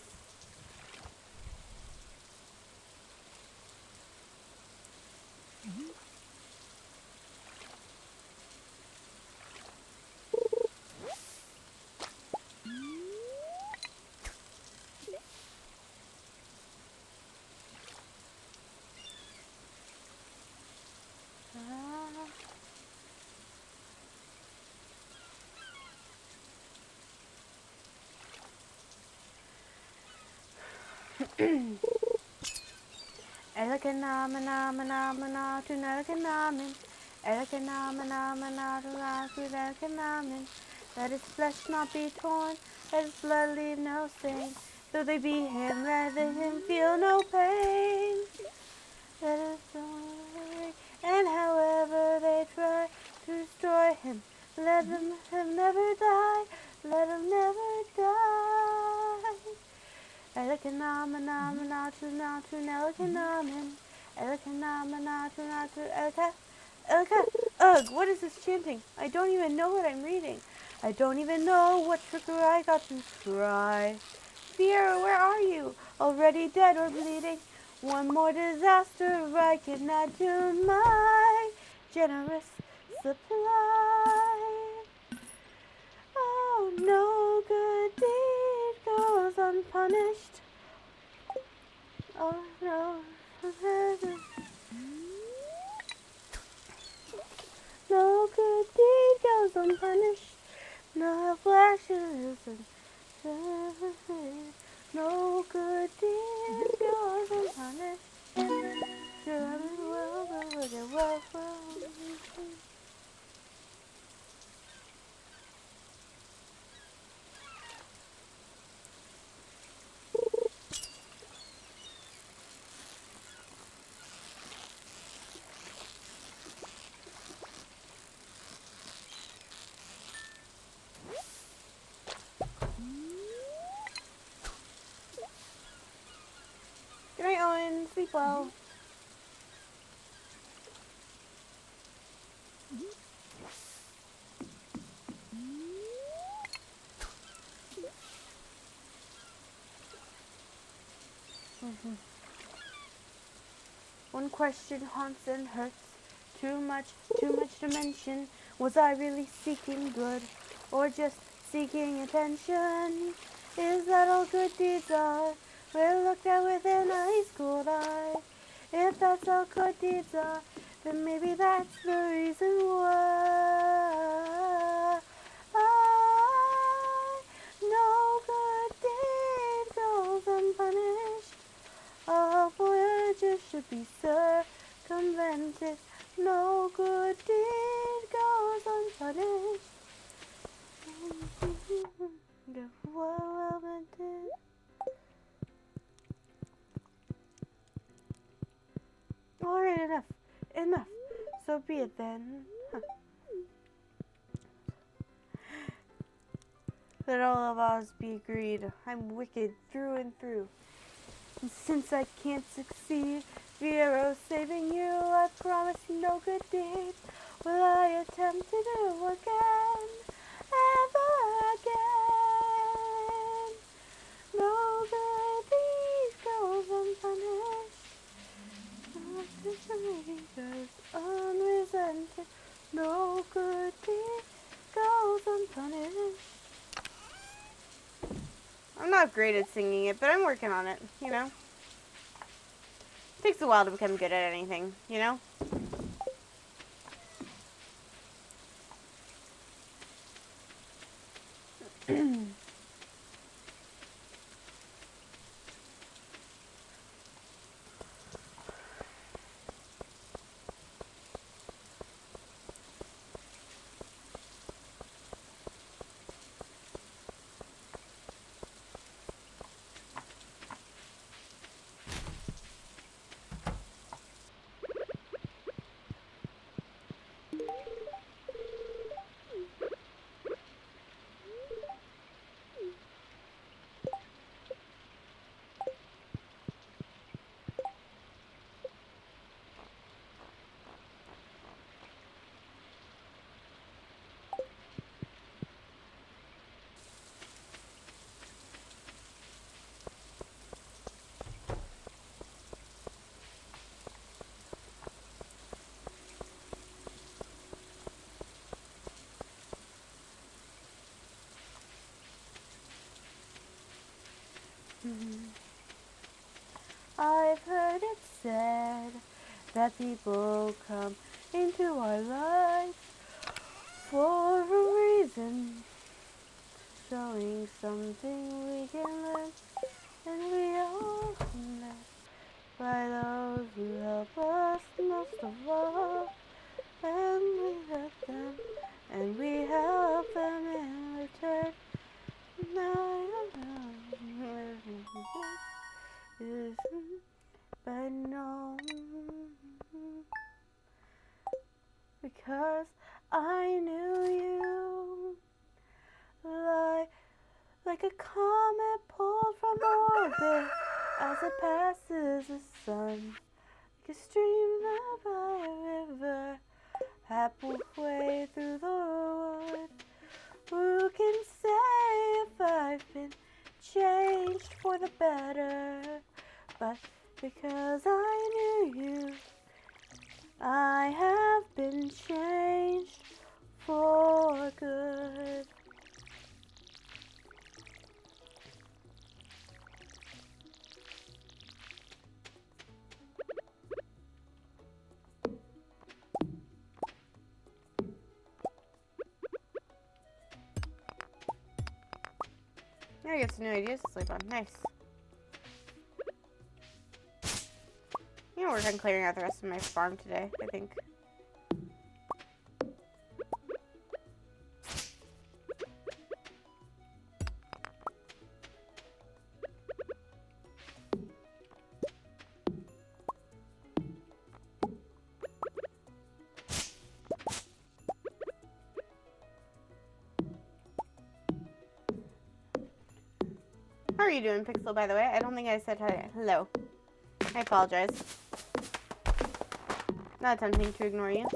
Elekanamanamanamana to Nelakanamin. Elekanamanamanatuna to Nelakanamin. Let his flesh not be torn. let his blood leave no stain. Though they beat him, let him feel no pain. Let us away, and however they try to destroy him, let him never die. Let him never die. Ugh, what is this chanting? I don't even know what I'm reading. I don't even know what trigger I got to try. Fear, where are you? Already dead or bleeding? One more disaster I cannot do my generous supply. Oh, no good deed goes unpunished. Oh, no. No good deed goes unpunished. No flashes and no good deed goes unpunished. Good night, Owen. Sleep well. One question haunts and hurts. Too much to mention. Was I really seeking good, or just seeking attention? Is that all good deeds are? We're looked at with an ice-cold eye. If that's all good deeds are, then maybe that's the reason why. No good deed goes unpunished. All voyages should be circumvented. No good deed goes unpunished. Well meant. Alright, enough. So be it then. Let all of us be agreed. I'm wicked through and through. And since I can't succeed, Vero saving you, I promise no good deed will I attempt to do again, ever again. No good deed goes unpunished. Goes unresented. No good deed goes unpunished. I'm not great at singing it, but I'm working on it, you know? It takes a while to become good at anything, you know? I've heard it said that people come into our lives for a reason, showing something we can learn, and we all met by those who help us most of all, and we help them in return. Now I knew you. Like a comet pulled from orbit as it passes the sun. Like a stream led by a river halfway through the wood. Who can say if I've been changed for the better? But because I knew you, I have been changed for good. Now I get some new ideas to sleep on. Nice. I'm gonna work on clearing out the rest of my farm today, I think. How are you doing, Pixel, by the way? I don't think I said hello. I apologize. Not attempting to ignore you.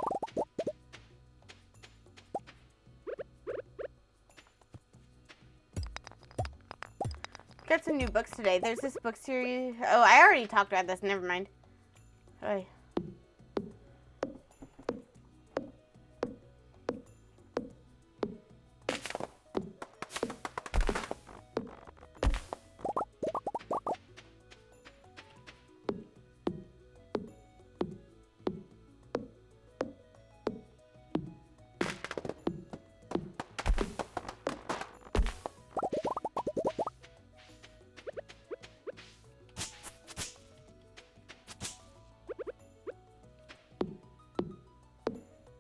Got some new books today. There's this book series. Oh, I already talked about this. Never mind. Oy.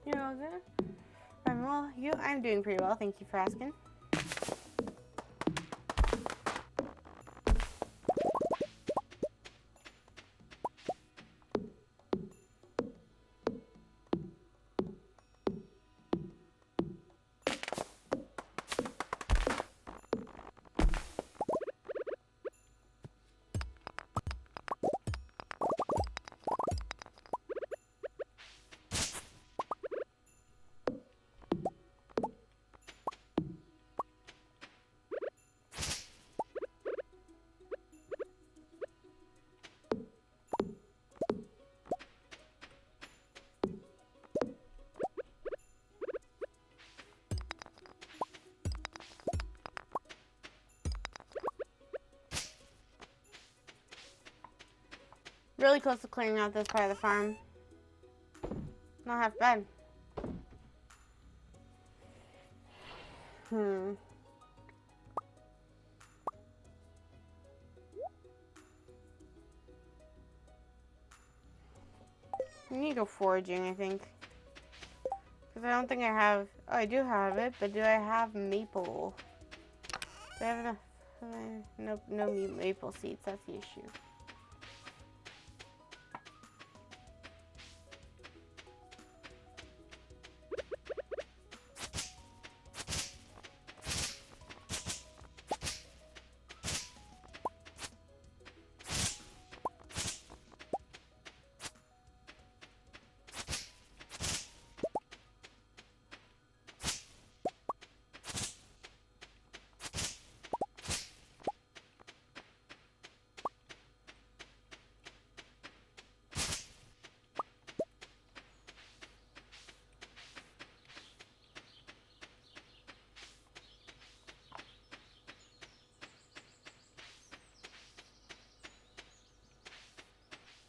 You're all good? I'm well. I'm doing pretty well. Thank you for asking. Really close to clearing out this part of the farm. Not half bad. I need to go foraging, I think. Because I don't think I have... Oh, I do have it, but do I have maple? Do I have enough? Nope, no maple seeds. That's the issue.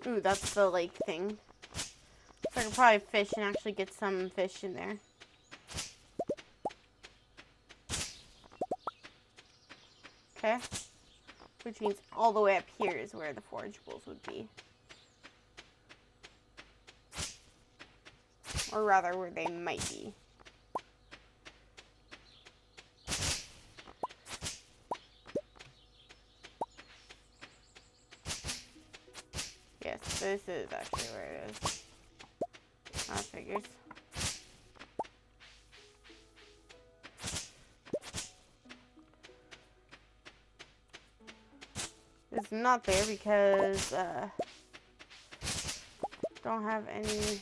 Ooh, that's the lake thing. So I could probably fish and actually get some fish in there. Okay. Which means all the way up here is where the forageables would be. Or rather, where they might be. Yes, this is actually where it is. That figures. is not there because don't have any.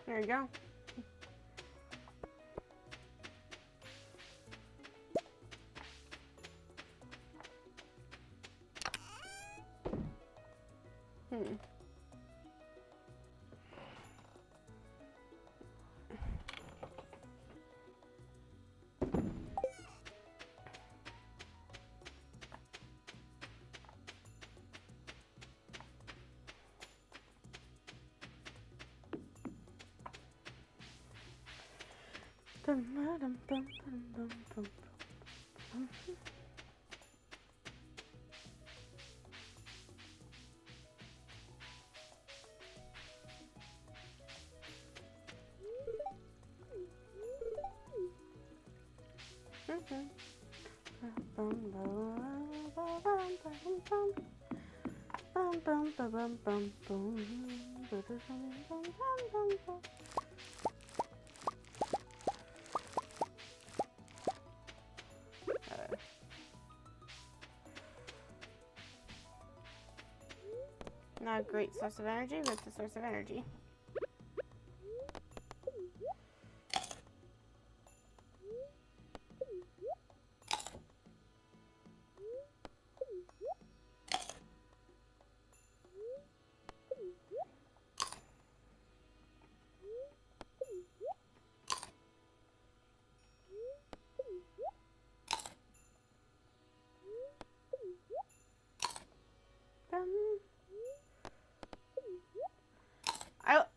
There you go. Not a great source of energy, but it's a source of energy.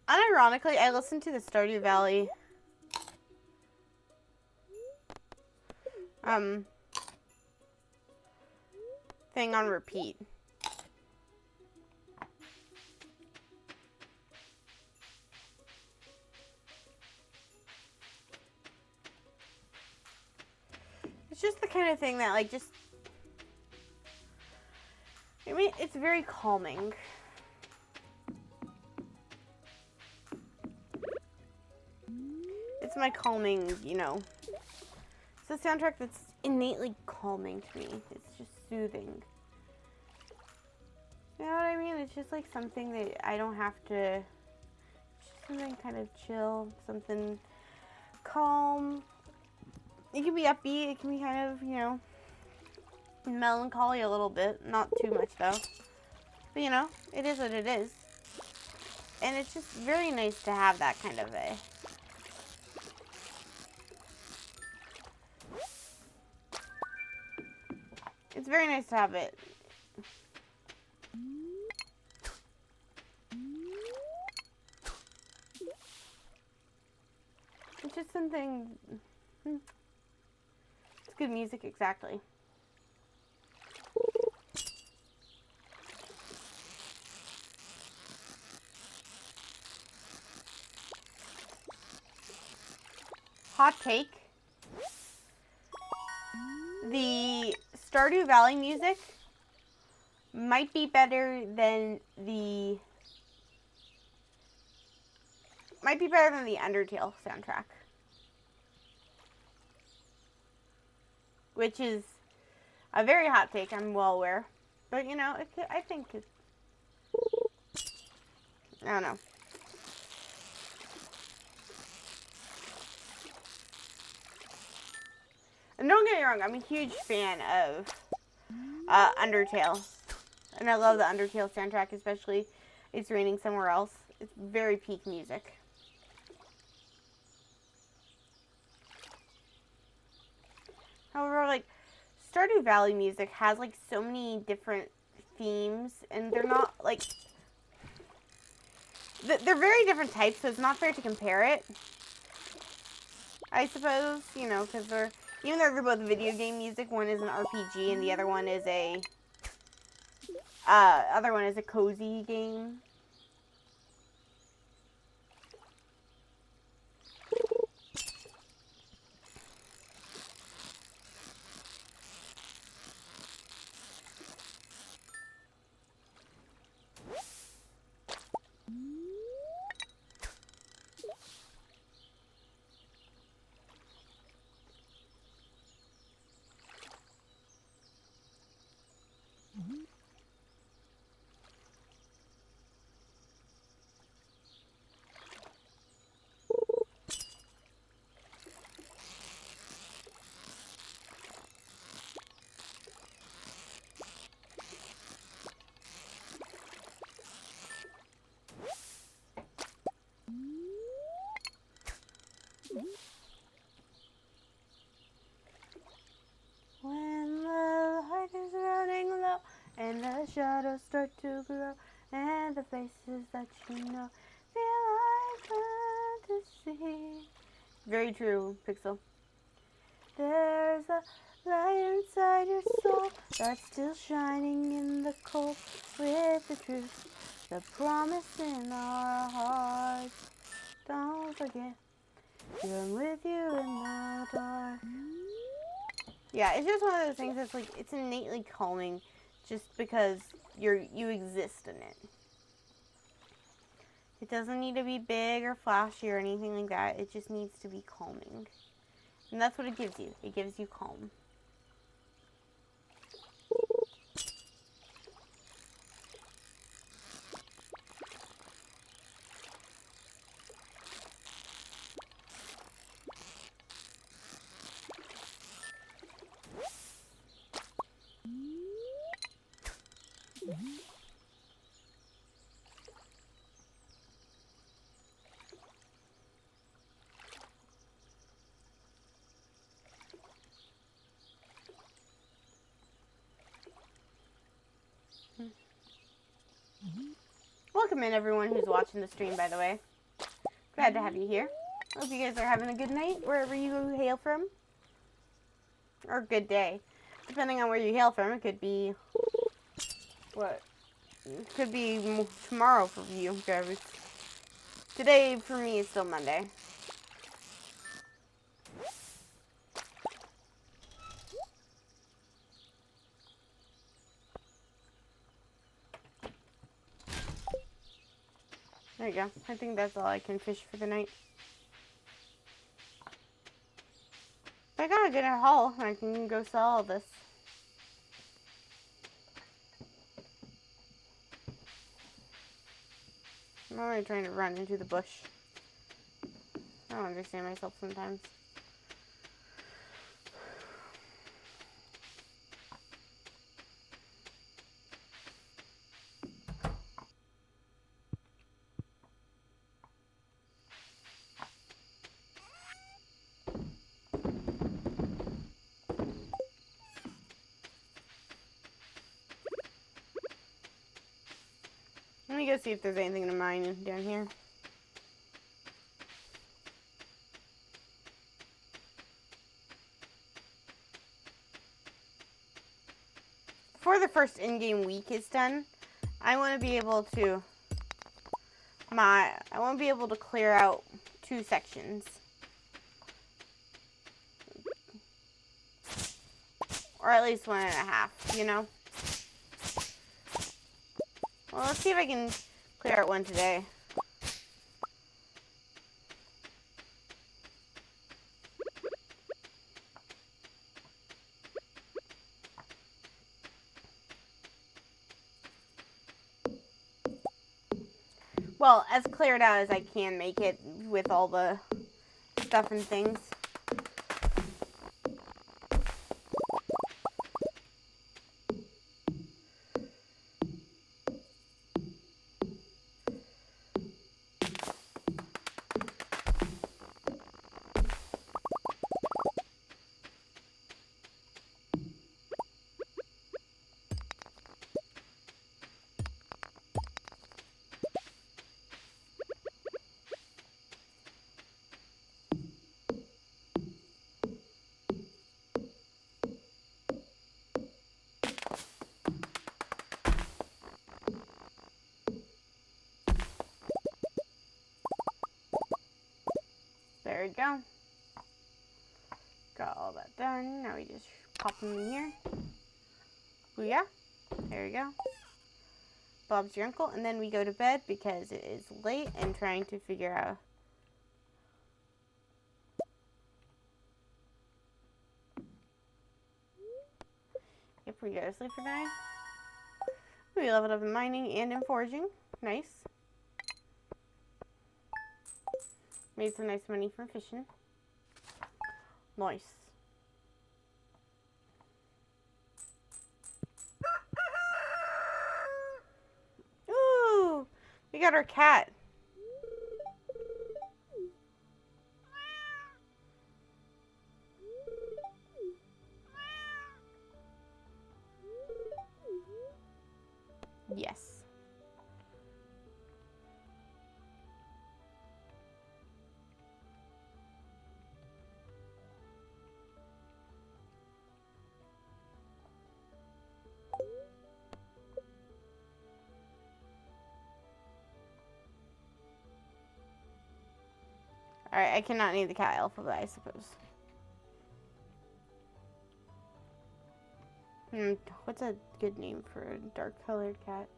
Unironically, I listened to the Stardew Valley thing on repeat. It's just the kind of thing that, like, just, I mean, it's very calming. It's my calming, you know. It's a soundtrack that's innately calming to me. It's just soothing. You know what I mean? It's just like something that I don't have to, just something kind of chill, something calm. It can be upbeat, it can be kind of, you know, melancholy a little bit. Not too much though. But you know, it is what it is. And it's just very nice to have that kind of a... It's very nice to have it. It's just something... It's good music, exactly. Hot take. The Stardew Valley music might be better than the Undertale soundtrack, which is a very hot take, I'm well aware, but you know, I think it's, I don't know. And don't get me wrong, I'm a huge fan of Undertale. And I love the Undertale soundtrack, especially It's Raining Somewhere Else. It's very peak music. However, like, Stardew Valley music has, like, so many different themes, and they're not, like... they're very different types, so it's not fair to compare it. I suppose, you know, because even though they're both video game music, one is an RPG and the other one is a cozy game. When the light is running low and the shadows start to grow and the faces that you know feel like fantasy. Very true, Pixel. There's a light inside your soul that's still shining in the cold with the truth, the promise in our hearts. Don't forget, I'm with you in the dark. Yeah, it's just one of those things that's like, it's innately calming just because you exist in it. It doesn't need to be big or flashy or anything like that. It just needs to be calming. And that's what it gives you. It gives you calm. Welcome in everyone who's watching the stream, by the way. Glad to have you here. Hope you guys are having a good night wherever you hail from. Or good day. Depending on where you hail from, it could be... What? It could be tomorrow for you guys. Today, for me, is still Monday. There you go. I think that's all I can fish for the night. If I got a good haul, I can go sell all this. I'm already trying to run into the bush. I don't understand myself sometimes. Let me go see if there's anything to mine down here. Before the first in-game week is done, I want to be able to clear out 2 sections. Or at least 1.5, you know? Well, let's see if I can clear out one today. Well, as cleared out as I can make it with all the stuff and things. go. Got all that done. Now we just pop them in here. Booyah. There we go. Bob's your uncle. And then we go to bed because it is late and trying to figure out. Yep, we go to sleep for the night. We leveled up in mining and in foraging. Nice. Made some nice money from fishing. Nice. Ooh, we got our cat. Yes. Alright, I cannot name the cat alphabet, I suppose. What's a good name for a dark-colored cat?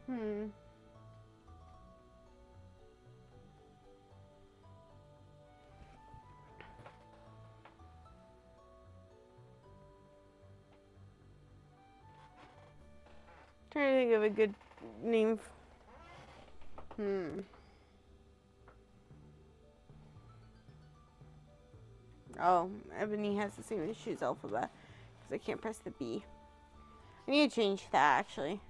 Trying to think of a good name. Oh, Ebony has the same issue as alphabet because I can't press the B. I need to change that actually.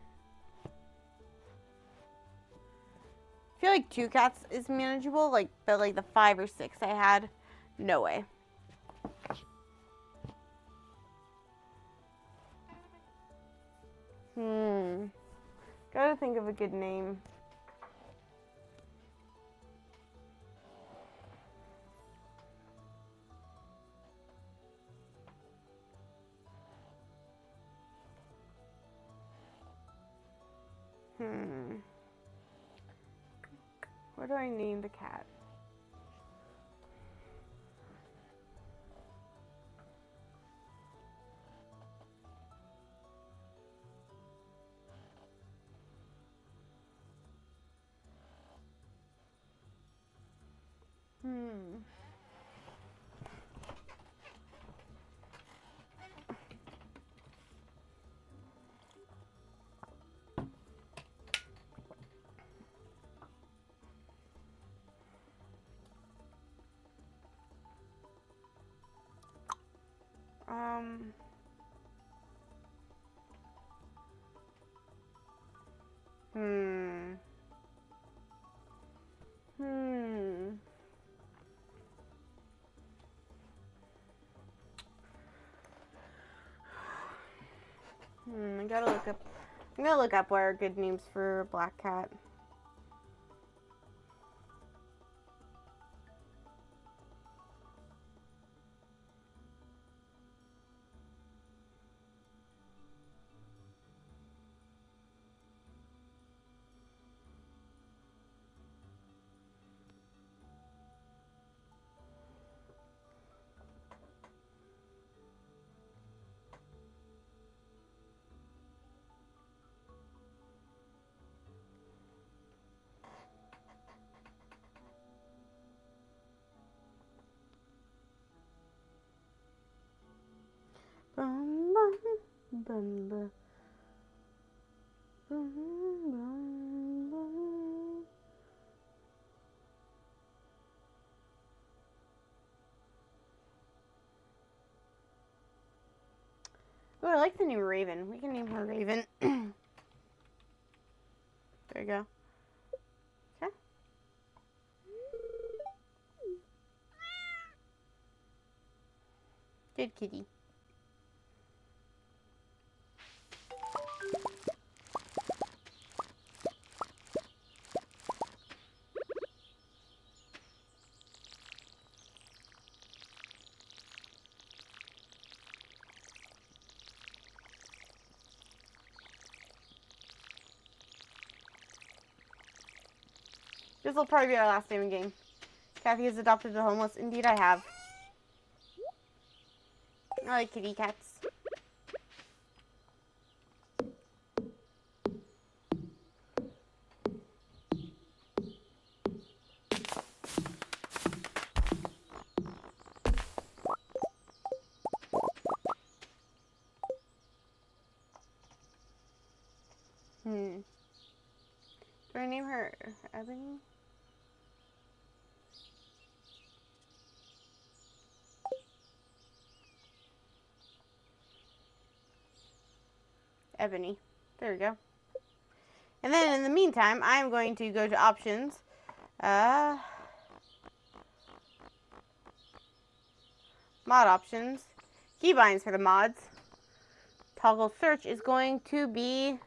I feel like 2 cats is manageable, but like the 5 or 6 I had, no way. Gotta think of a good name. What do I name the cat? I'm gonna look up what are good names for a black cat. Bum, bum, bum, bum. Bum, bum, bum. Oh, I like the new Raven. We can name her Raven. There you go. Okay. Good kitty. This will probably be our last name in game. Kathy has adopted the homeless. Indeed, I have. I like kitty cats. Do I name her Ebony? Ebony. There we go. And then in the meantime, I'm going to go to options. Mod options. Keybinds for the mods. Toggle search is going to be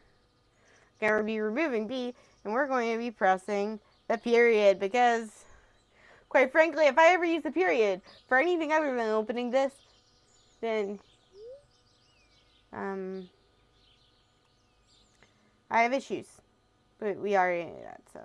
removing B, and we're going to be pressing the period because, quite frankly, if I ever use the period for anything other than opening this, then I have issues. But we already knew that, so.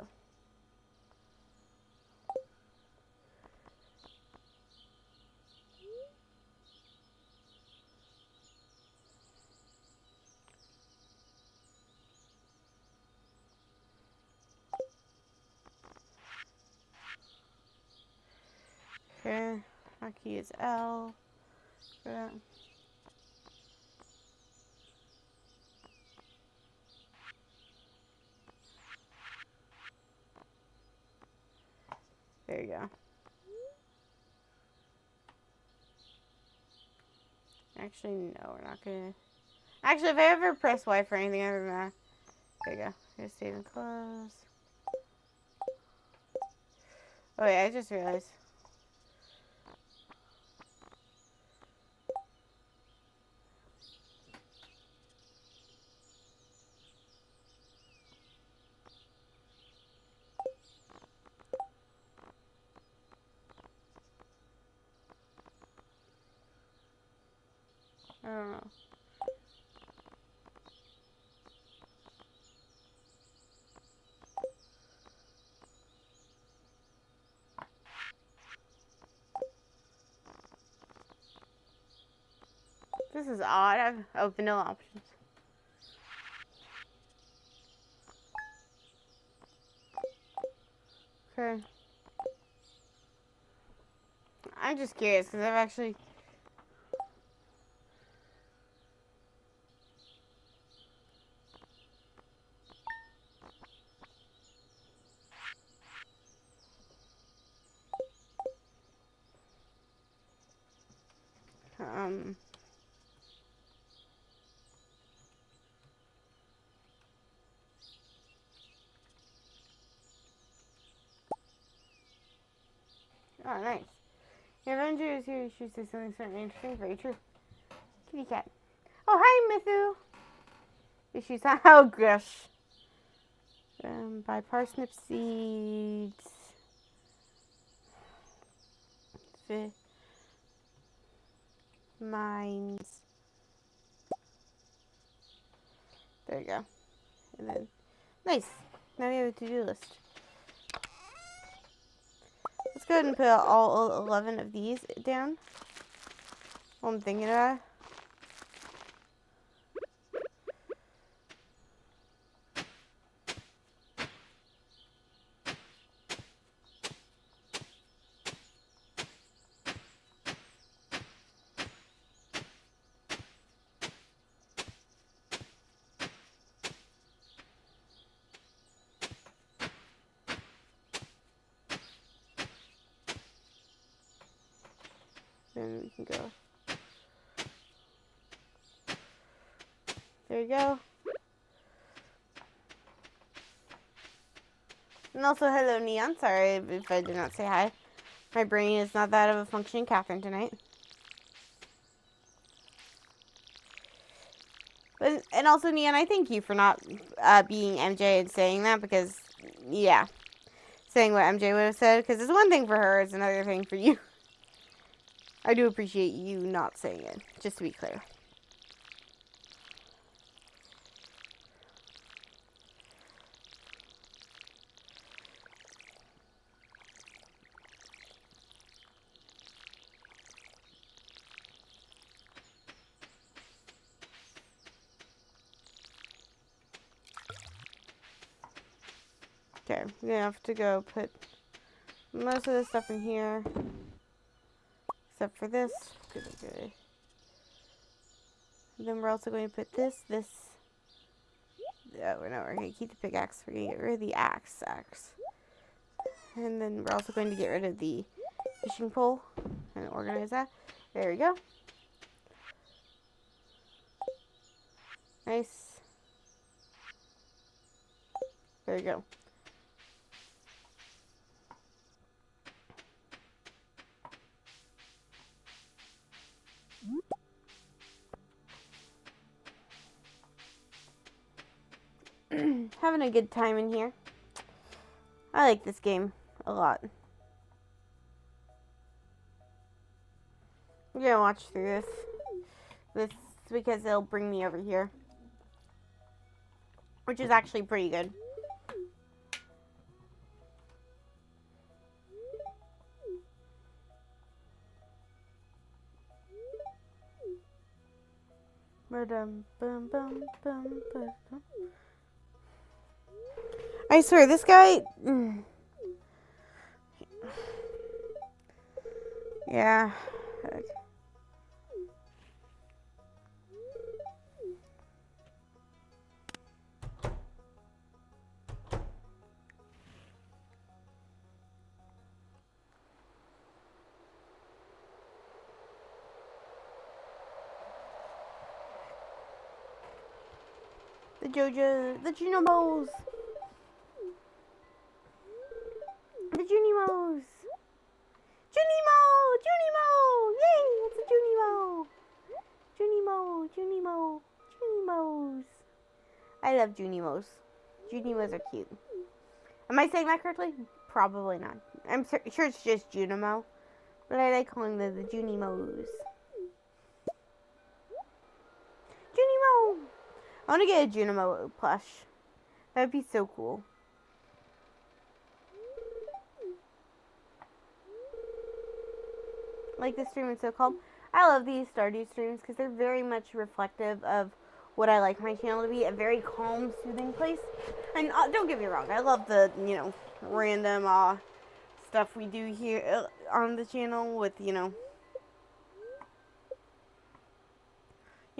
Okay, my key is L. There you go. Actually, no, we're not gonna. Actually, if I ever press Y for anything other than that, there you go. Just save and close. Oh yeah, I just realized. I don't know. This is odd. Oh, vanilla options. Okay. I'm just curious because I've actually. Oh, nice. Your Avenger is here. She says something certainly interesting. Very true. Kitty cat. Oh, hi, Mithu. Issues. Oh, gosh. Buy parsnip seeds. Mines. There you go. And then, nice. Now we have a to-do list. Let's go ahead and put all 11 of these down. While I'm thinking about it. Then we can go. There you go. And also, hello, Neon. Sorry if I did not say hi. My brain is not that of a functioning Catherine tonight. But, and also, Neon, I thank you for not being MJ and saying that because, yeah, saying what MJ would have said. Because it's one thing for her, it's another thing for you. I do appreciate you not saying it, just to be clear. Okay, I'm gonna have to go put most of this stuff in here. Except for this. Good, okay. Then we're also going to put this. Oh, no, we're going to keep the pickaxe. We're going to get rid of the axe. And then we're also going to get rid of the fishing pole and organize that. There we go. Nice. There we go. Having a good time in here. I like this game a lot. I'm gonna watch through this. This because it'll bring me over here. Which is actually pretty good. I swear, this guy... Yeah. Okay. The JoJo, the Junimos. The Junimos. Junimo! Yay! It's a Junimo! Junimos. I love Junimos. Junimos are cute. Am I saying that correctly? Probably not. I'm sure it's just Junimo. But I like calling them the Junimos. Junimo! I want to get a Junimo plush. That would be so cool. Like this stream is so calm. I love these Stardew streams because they're very much reflective of what I like my channel to be. A very calm, soothing place. And don't get me wrong, I love the, random stuff we do here on the channel with,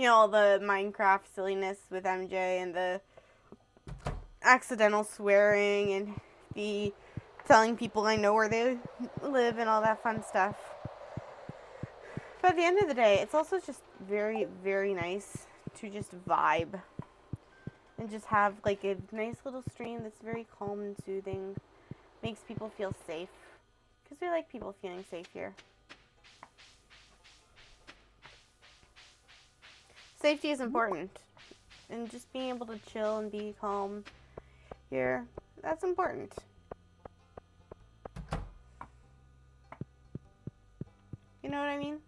all the Minecraft silliness with MJ and the accidental swearing and the telling people I know where they live and all that fun stuff. But at the end of the day, it's also just very, very nice to just vibe and just have like a nice little stream that's very calm and soothing. Makes people feel safe. Because we like people feeling safe here. Safety is important. And just being able to chill and be calm here, that's important. You know what I mean?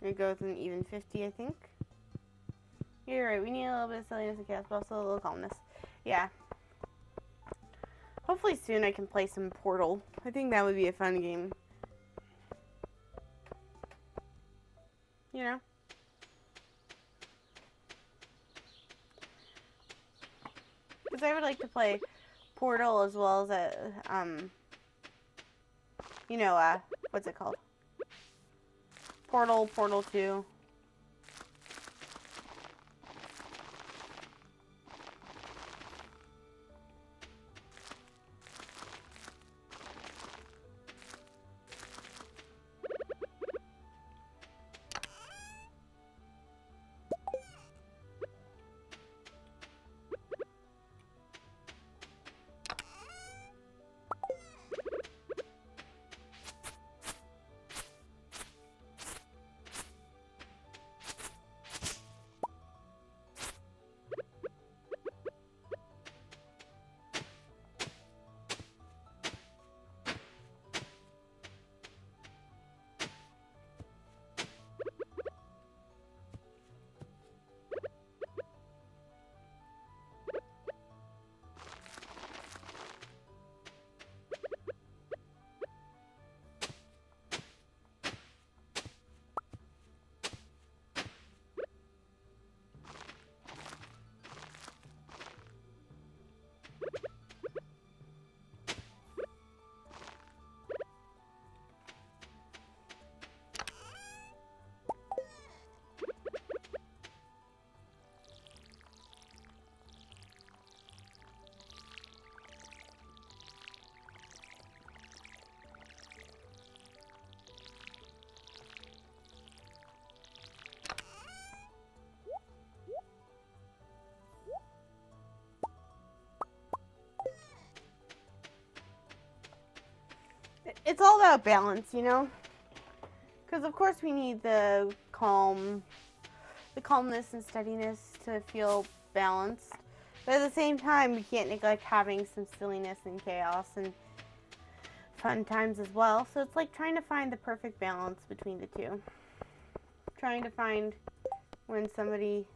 We go with an even 50, I think. You're right, we need a little bit of silliness and chaos, but also a little calmness. Yeah. Hopefully soon I can play some Portal. I think that would be a fun game. You know? Because I would like to play Portal as well as what's it called? Portal 2. it's all about balance, you know? Because of course we need the calmness and steadiness to feel balanced. But at the same time, we can't neglect having some silliness and chaos and fun times as well. So it's like trying to find the perfect balance between the two. Trying to find when somebody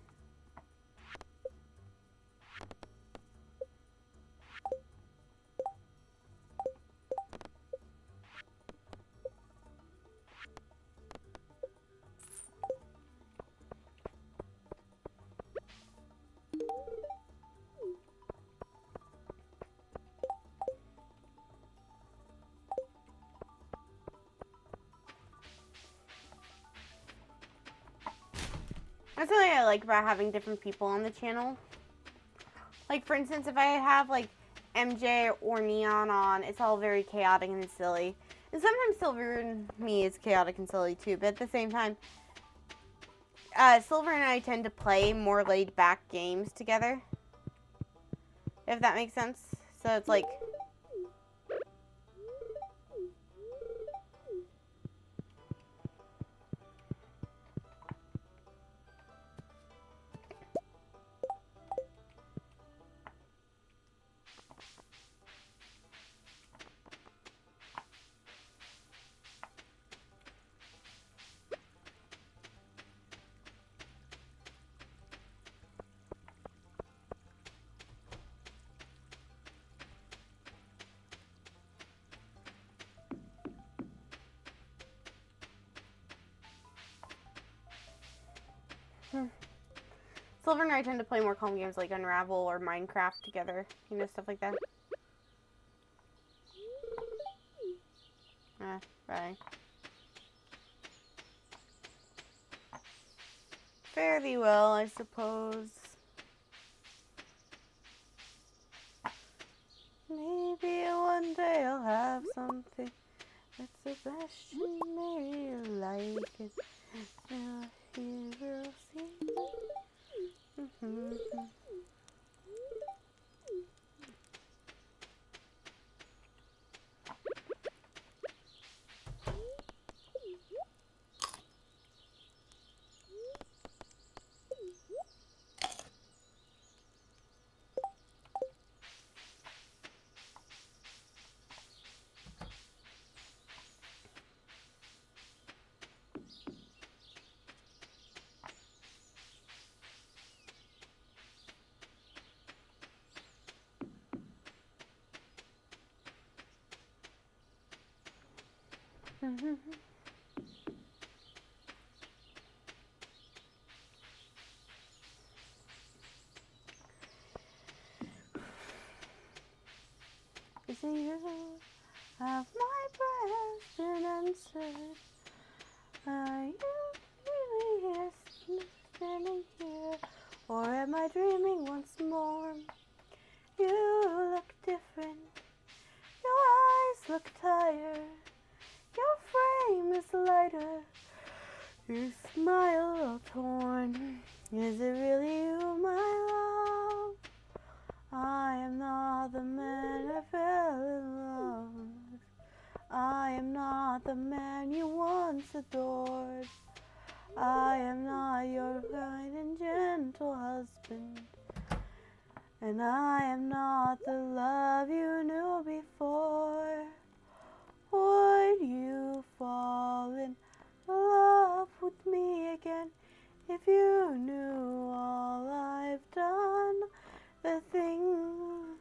that's something I like about having different people on the channel. Like, for instance, if I have, like, MJ or Neon on, it's all very chaotic and silly. And sometimes Silver and me is chaotic and silly, too. But at the same time, Silver and I tend to play more laid-back games together. If that makes sense. So it's like... Silver and I tend to play more calm games like Unravel or Minecraft together. You know, stuff like that. Bye. Fairly well, I suppose. Maybe one day I'll have something that's the best you may like it. Now you will see. Is you have my prayers been answered? Are you really here, standing here, or am I dreaming once more? You look different. Your eyes look tired. Your frame is lighter. Your smile torn. Is it really you, my love? I am not the man I fell in love with. I am not the man you once adored. I am not your kind and gentle husband. And I am not the love you knew before. Would you fall in love with me again if you knew all I've done? The thing.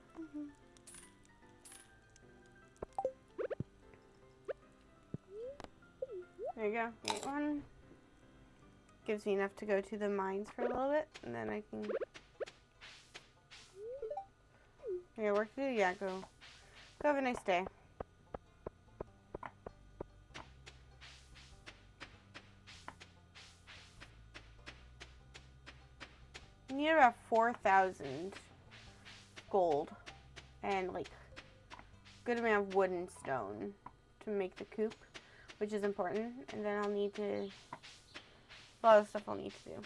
There you go. Eight one. Gives me enough to go to the mines for a little bit, and then I can. Yeah, work to do. Yeah, go. Go have a nice day. You need about 4,000 gold and like good amount of wood and stone to make the coop, which is important. And then I'll need to a lot of stuff I'll need to do.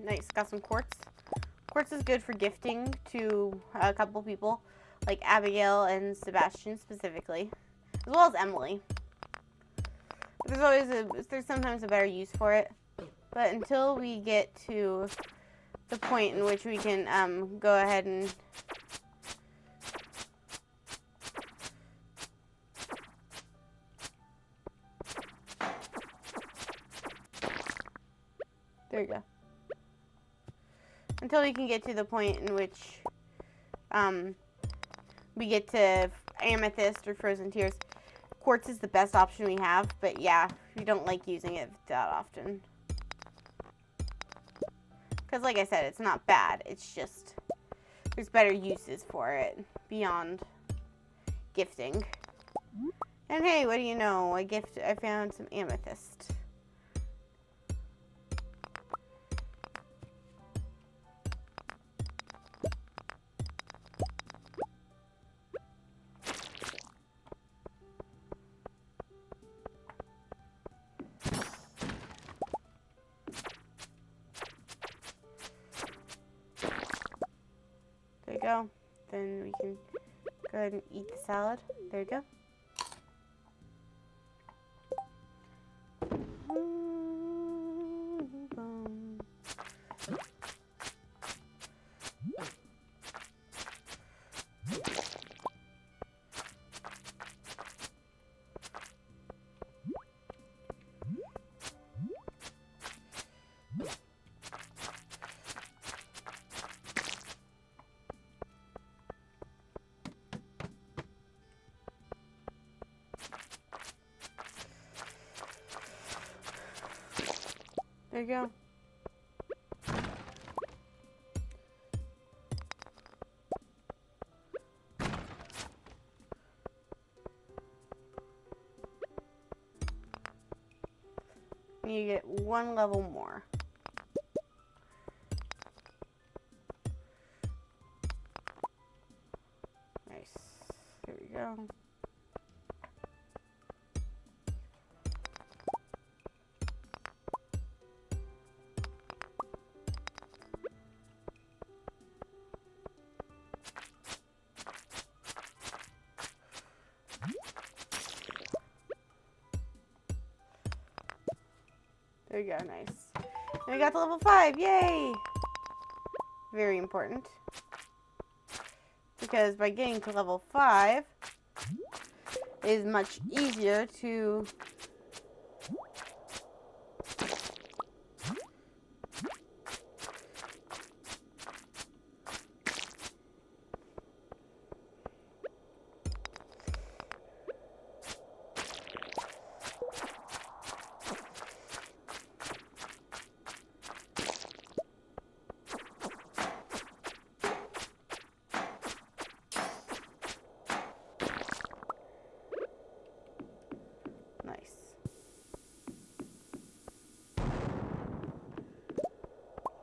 Nice. Got some quartz. Quartz is good for gifting to a couple people, like Abigail and Sebastian specifically, as well as Emily. There's sometimes a better use for it, but until we get to the point in which we can go ahead and there you go. Until we can get to the point in which we get to amethyst or frozen tears, quartz is the best option we have, but yeah, we don't like using it that often. Because like I said, it's not bad, it's just there's better uses for it beyond gifting. And hey, what do you know? I found some amethyst. There you go. Then we can go ahead and eat the salad. There you go. There you go. You get one level more. Nice. There we go. There you go, nice. And we got to level 5, yay! Very important. Because by getting to level 5, it is much easier to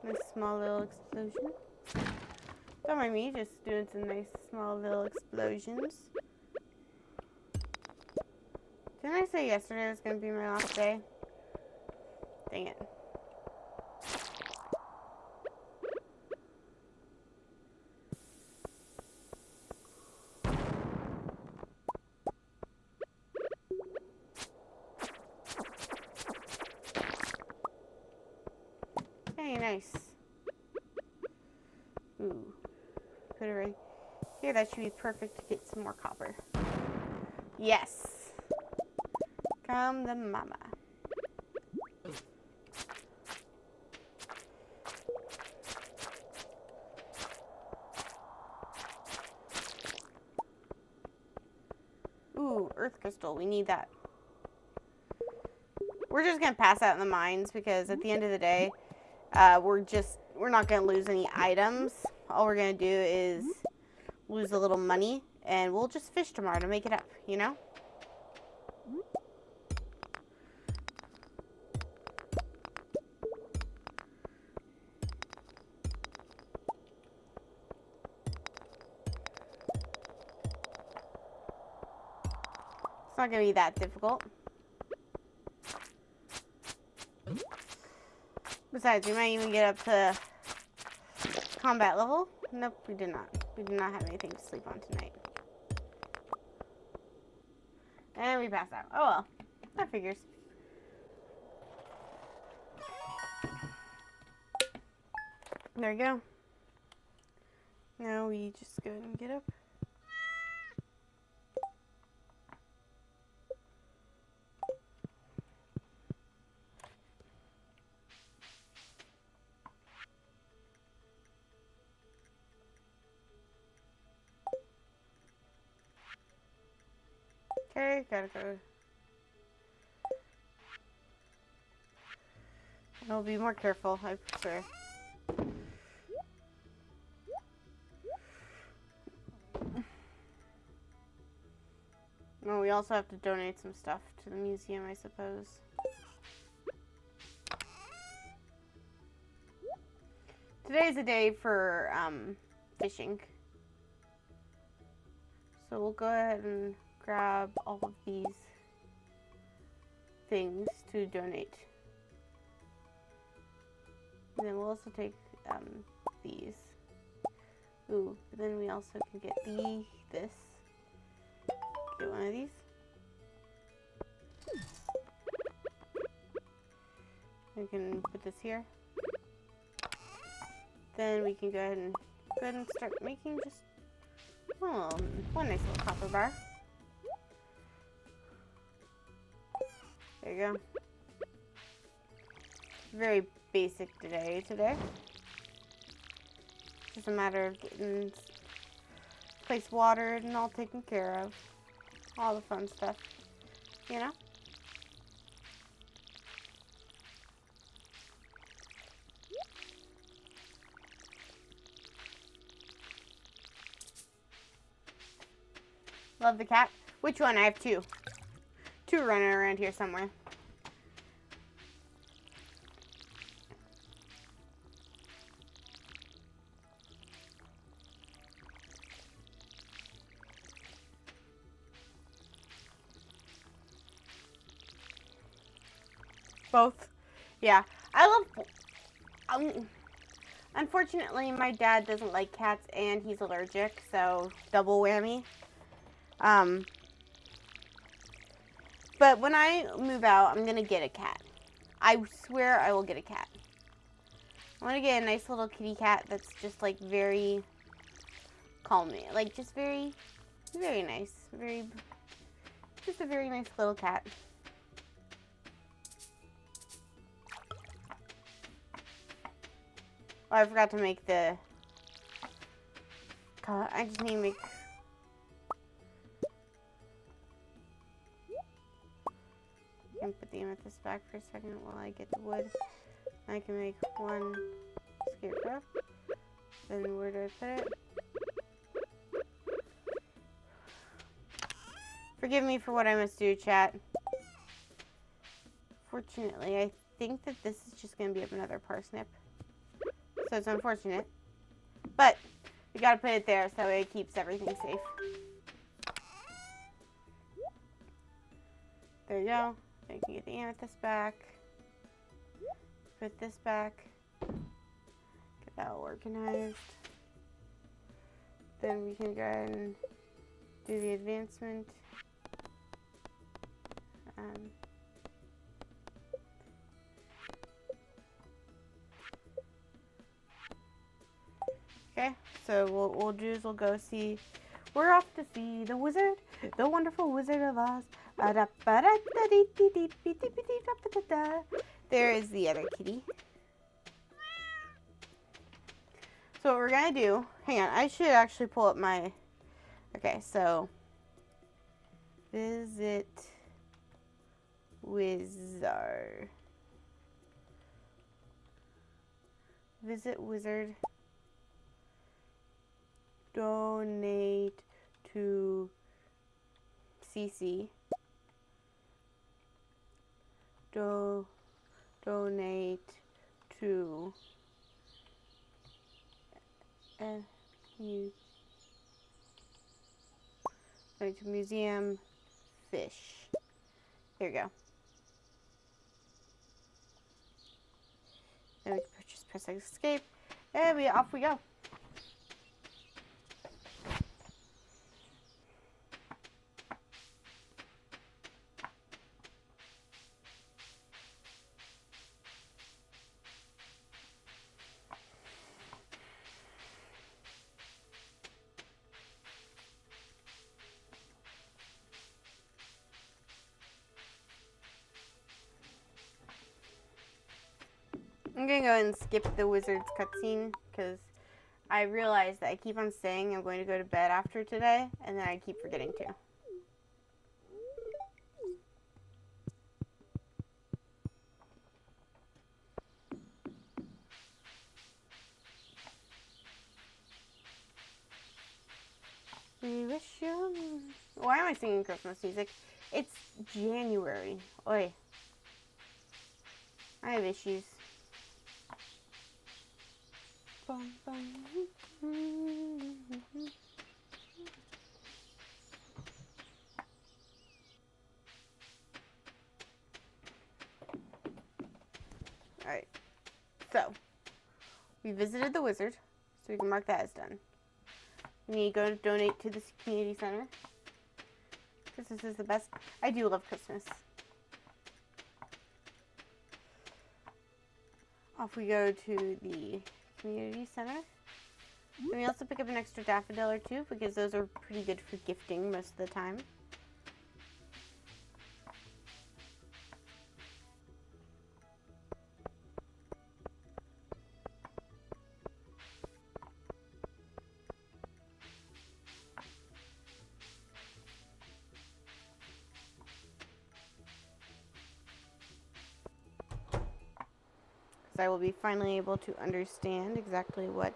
nice small little explosion. Don't mind me, just doing some nice small little explosions. Didn't I say yesterday was going to be my last day? Dang it. Hey, nice. Ooh. Put it right here. That should be perfect to get some more copper. Yes. Come the mama. Ooh, earth crystal. We need that. We're just gonna pass out in the mines because at the end of the day, we're not gonna lose any items. All we're gonna do is lose a little money, and we'll just fish tomorrow to make it up, you know? It's not gonna be that difficult. Besides, we might even get up to combat level. Nope, we did not. We did not have anything to sleep on tonight. And we passed out. Oh well, that figures. There you go. Now we just go ahead and get up. Okay, gotta go. I'll be more careful, I swear. Oh, we also have to donate some stuff to the museum, I suppose. Today's a day for fishing. So we'll go ahead and grab all of these things to donate. And then we'll also take these. Ooh, but then we also can get this. Get one of these. We can put this here. Then we can go ahead and start making just one nice little copper bar. There you go. Very basic today. Just a matter of getting this place watered and all taken care of. All the fun stuff, you know? Love the cat. Which one? I have two. Two running around here somewhere. Both. Yeah. I love... unfortunately, my dad doesn't like cats and he's allergic, so double whammy. But when I move out, I'm gonna get a cat. I swear I will get a cat. I want to get a nice little kitty cat that's just like very calming. Like just very, very nice. Just a very nice little cat. Oh, I forgot to make the... I just need to make... I can put the amethyst back for a second while I get the wood. I can make one scarecrow. Then where do I put it? Forgive me for what I must do, chat. Fortunately, I think that this is just going to be another parsnip. So it's unfortunate. But we got to put it there so it keeps everything safe. There you go. I can get the amethyst back. Put this back. Get that all organized. Then we can go ahead and do the advancement. Okay, so what we'll do is we'll go see. We're off to see the wizard, the wonderful Wizard of Oz. There is the other kitty. So what we're gonna do, hang on, I should actually pull up my, okay, so, visit wizard. Visit wizard. Donate to CC. Donate to museum fish. There you go. Then we can just press escape, and off we go. I'm gonna go and skip the wizard's cutscene because I realized that I keep on saying I'm going to go to bed after today, and then I keep forgetting to. We wish you... Why am I singing Christmas music? It's January. Oi. I have issues. Bum, bum. Alright. So, we visited the wizard, so we can mark that as done. We need to go donate to this community center. Christmas is the best. I do love Christmas. Off we go to the community center. And we also pick up an extra daffodil or two because those are pretty good for gifting most of the time. I will be finally able to understand exactly what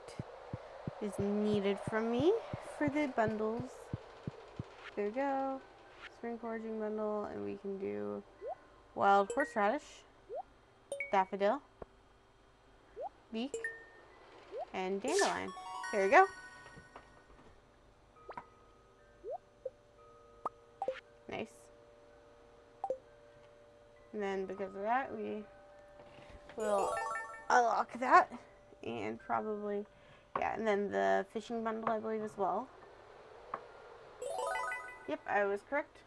is needed from me for the bundles. There we go. Spring foraging bundle, and we can do wild horseradish, daffodil, leek, and dandelion. There we go. Nice. And then because of that, we will unlock that, and probably, yeah, and then the fishing bundle, I believe, as well. Yep, I was correct.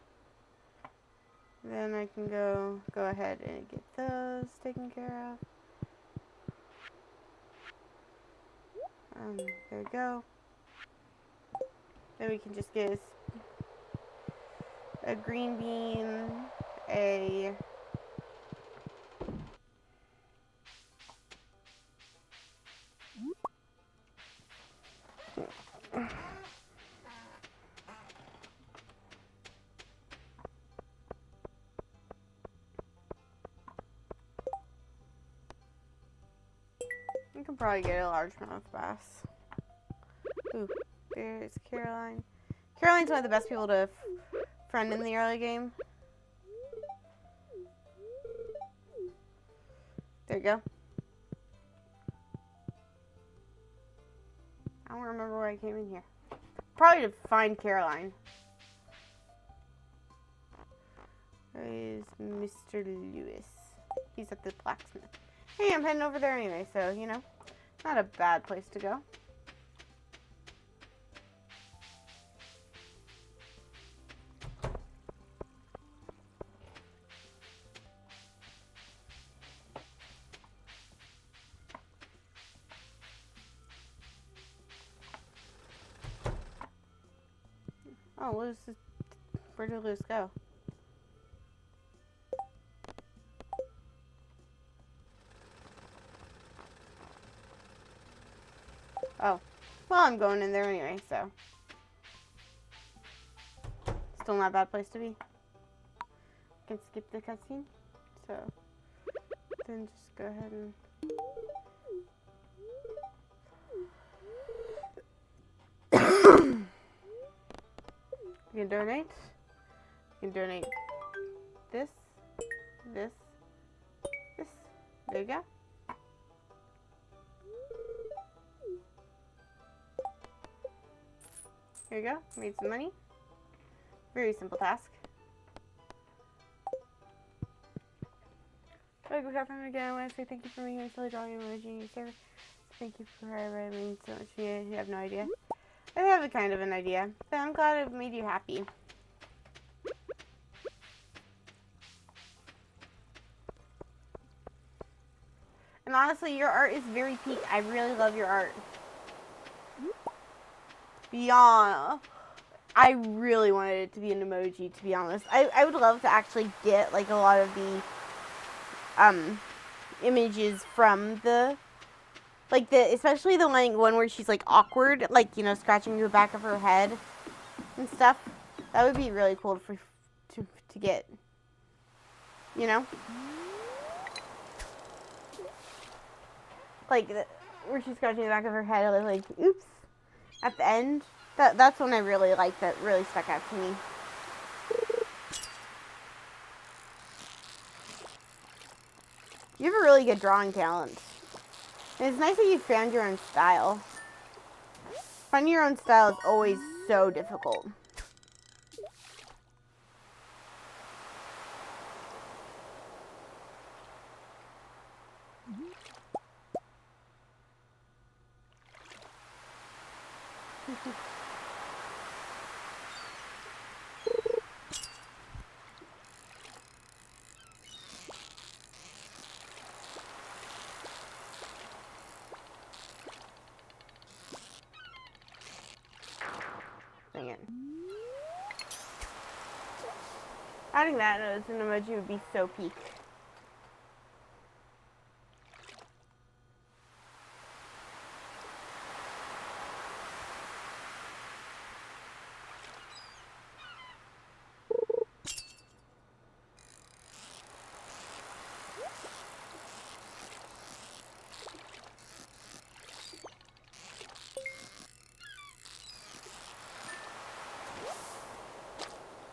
Then I can go ahead and get those taken care of. There we go. Then we can just get a green bean, a you can probably get a largemouth bass. Ooh, there's Caroline. Caroline's one of the best people to friend in the early game. There you go. I don't remember why I came in here. Probably to find Caroline. Where is Mr. Lewis? He's at the blacksmith. Hey, I'm heading over there anyway, so, you know, not a bad place to go. Oh, where did Lewis go? Oh, well, I'm going in there anyway, so. Still not a bad place to be. Can skip the cutscene, so then just go ahead and. You can donate. You can donate this, this, this. There you go. Here you go. Made some money. Very simple task. Oh, good afternoon again. I want to say thank you for making a silly drawing emoji, sir. Thank you for writing so much. You have no idea. I have a kind of an idea, but I'm glad it made you happy. And honestly, your art is very peak. I really love your art. Beyond, I really wanted it to be an emoji, to be honest. I would love to actually get like a lot of the images from the, like the, especially the one where she's like awkward, like, you know, scratching the back of her head and stuff. That would be really cool to get, you know? Like, where she's scratching the back of her head, like, oops, at the end. That's one I really liked, that really stuck out to me. You have a really good drawing talent. And it's nice that you found your own style. Finding your own style is always so difficult. Dang it. Adding that as an emoji would be so peak.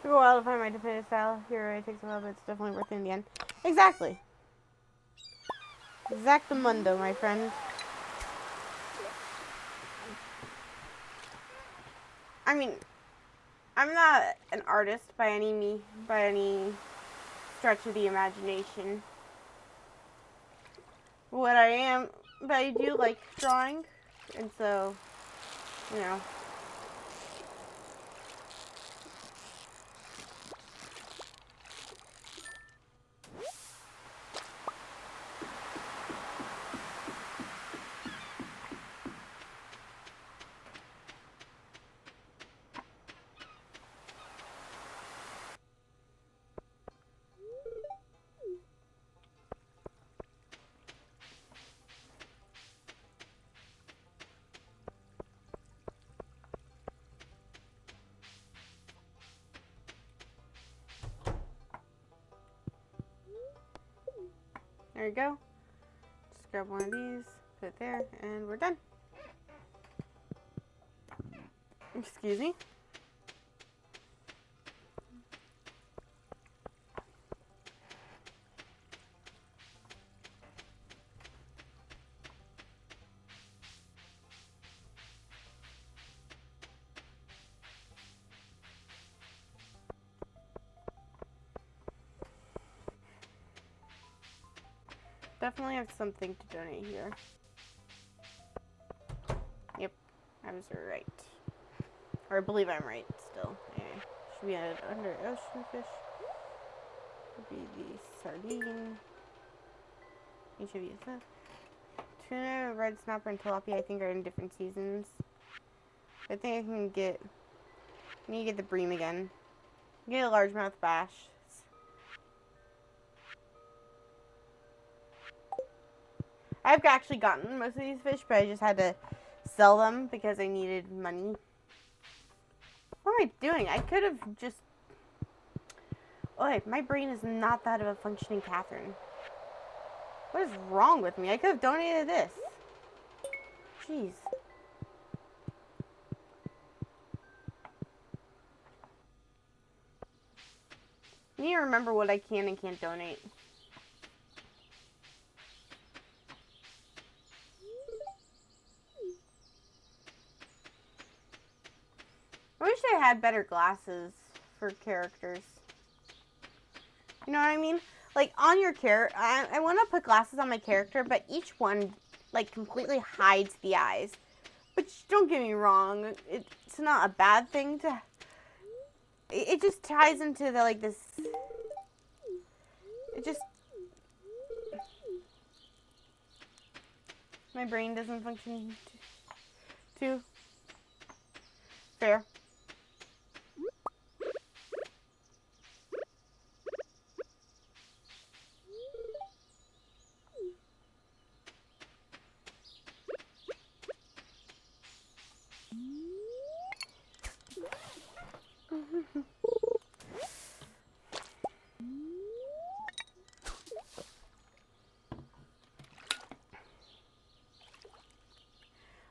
Took a while to find my definitive style. Here it takes a while, but it's definitely worth it in the end. Exactly. Exactamundo, my friend. I mean, I'm not an artist by any stretch of the imagination. What I am, but I do like drawing, and so, you know. There you go. Just grab one of these, put it there, and we're done. Excuse me. Definitely have something to donate here. Yep, I was right. Or I believe I'm right still. Anyway, should be under ocean fish. Would be the sardine. Each of you said. Tuna, red snapper, and tilapia I think are in different seasons. I think I can get. I need to get the bream again. Get a largemouth bass. I've actually gotten most of these fish, but I just had to sell them because I needed money. What am I doing? I could have just... Oh, my brain is not that of a functioning Catherine. What is wrong with me? I could have donated this. Jeez. I need to remember what I can and can't donate. I wish I had better glasses for characters. You know what I mean? like on your character, I want to put glasses on my character, but each one like completely hides the eyes. Which, don't get me wrong, it's not a bad thing to. It just ties into the like this. It just. My brain doesn't function too fair.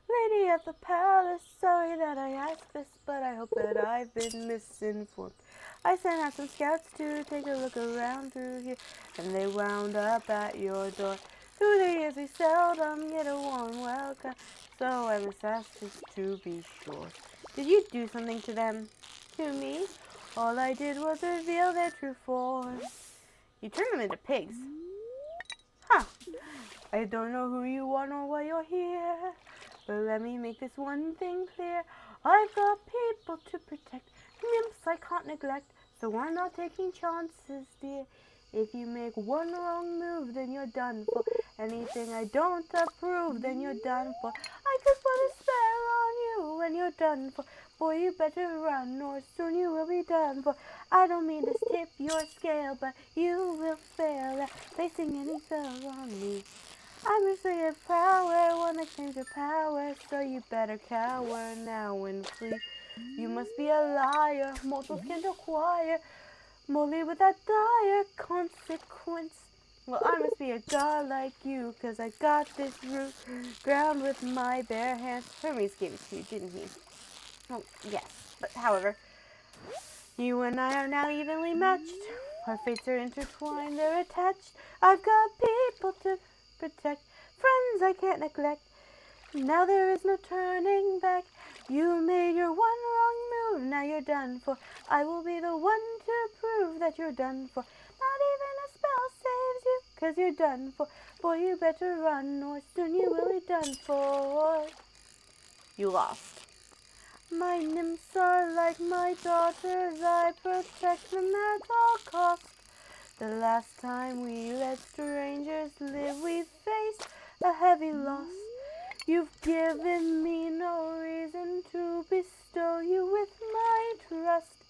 Lady at the palace, sorry that I asked this, but I hope that I've been misinformed. I sent out some scouts to take a look around through here, and they wound up at your door. Through the years we seldom get a warm welcome, so I was asked just to be sure. Did you do something to them? To me? All I did was reveal their true form. You turned them into pigs. Huh. I don't know who you are nor why you're here, but let me make this one thing clear. I've got people to protect, nymphs I can't neglect, so I'm not taking chances, dear. If you make one wrong move, then you're done for. Anything I don't approve, then you're done for. I could put a spell on you when you're done for. Boy, you better run, or soon you will be done for. I don't mean to tip your scale, but you will fail at placing any spell on me. I'm a ray of power, wanna change your power, so you better cower now and flee. You must be a liar, mortals can't acquire, molly with that dire consequence. Well, I must be a god like you, 'cause I got this root ground with my bare hands. Hermes gave it to you, didn't he? Oh, yes, but however, you and I are now evenly matched. Our fates are intertwined, they're attached. I've got people to protect, friends I can't neglect. Now there is no turning back. You made your one wrong move, now you're done for. I will be the one to prove that you're done for. Not even a spell saves you, 'cause you're done for. Boy, you better run, or soon you will be done for. You lost. My nymphs are like my daughters, I protect them at all costs. The last time we let strangers live, we faced a heavy loss. You've given me no reason to bestow you with my trust,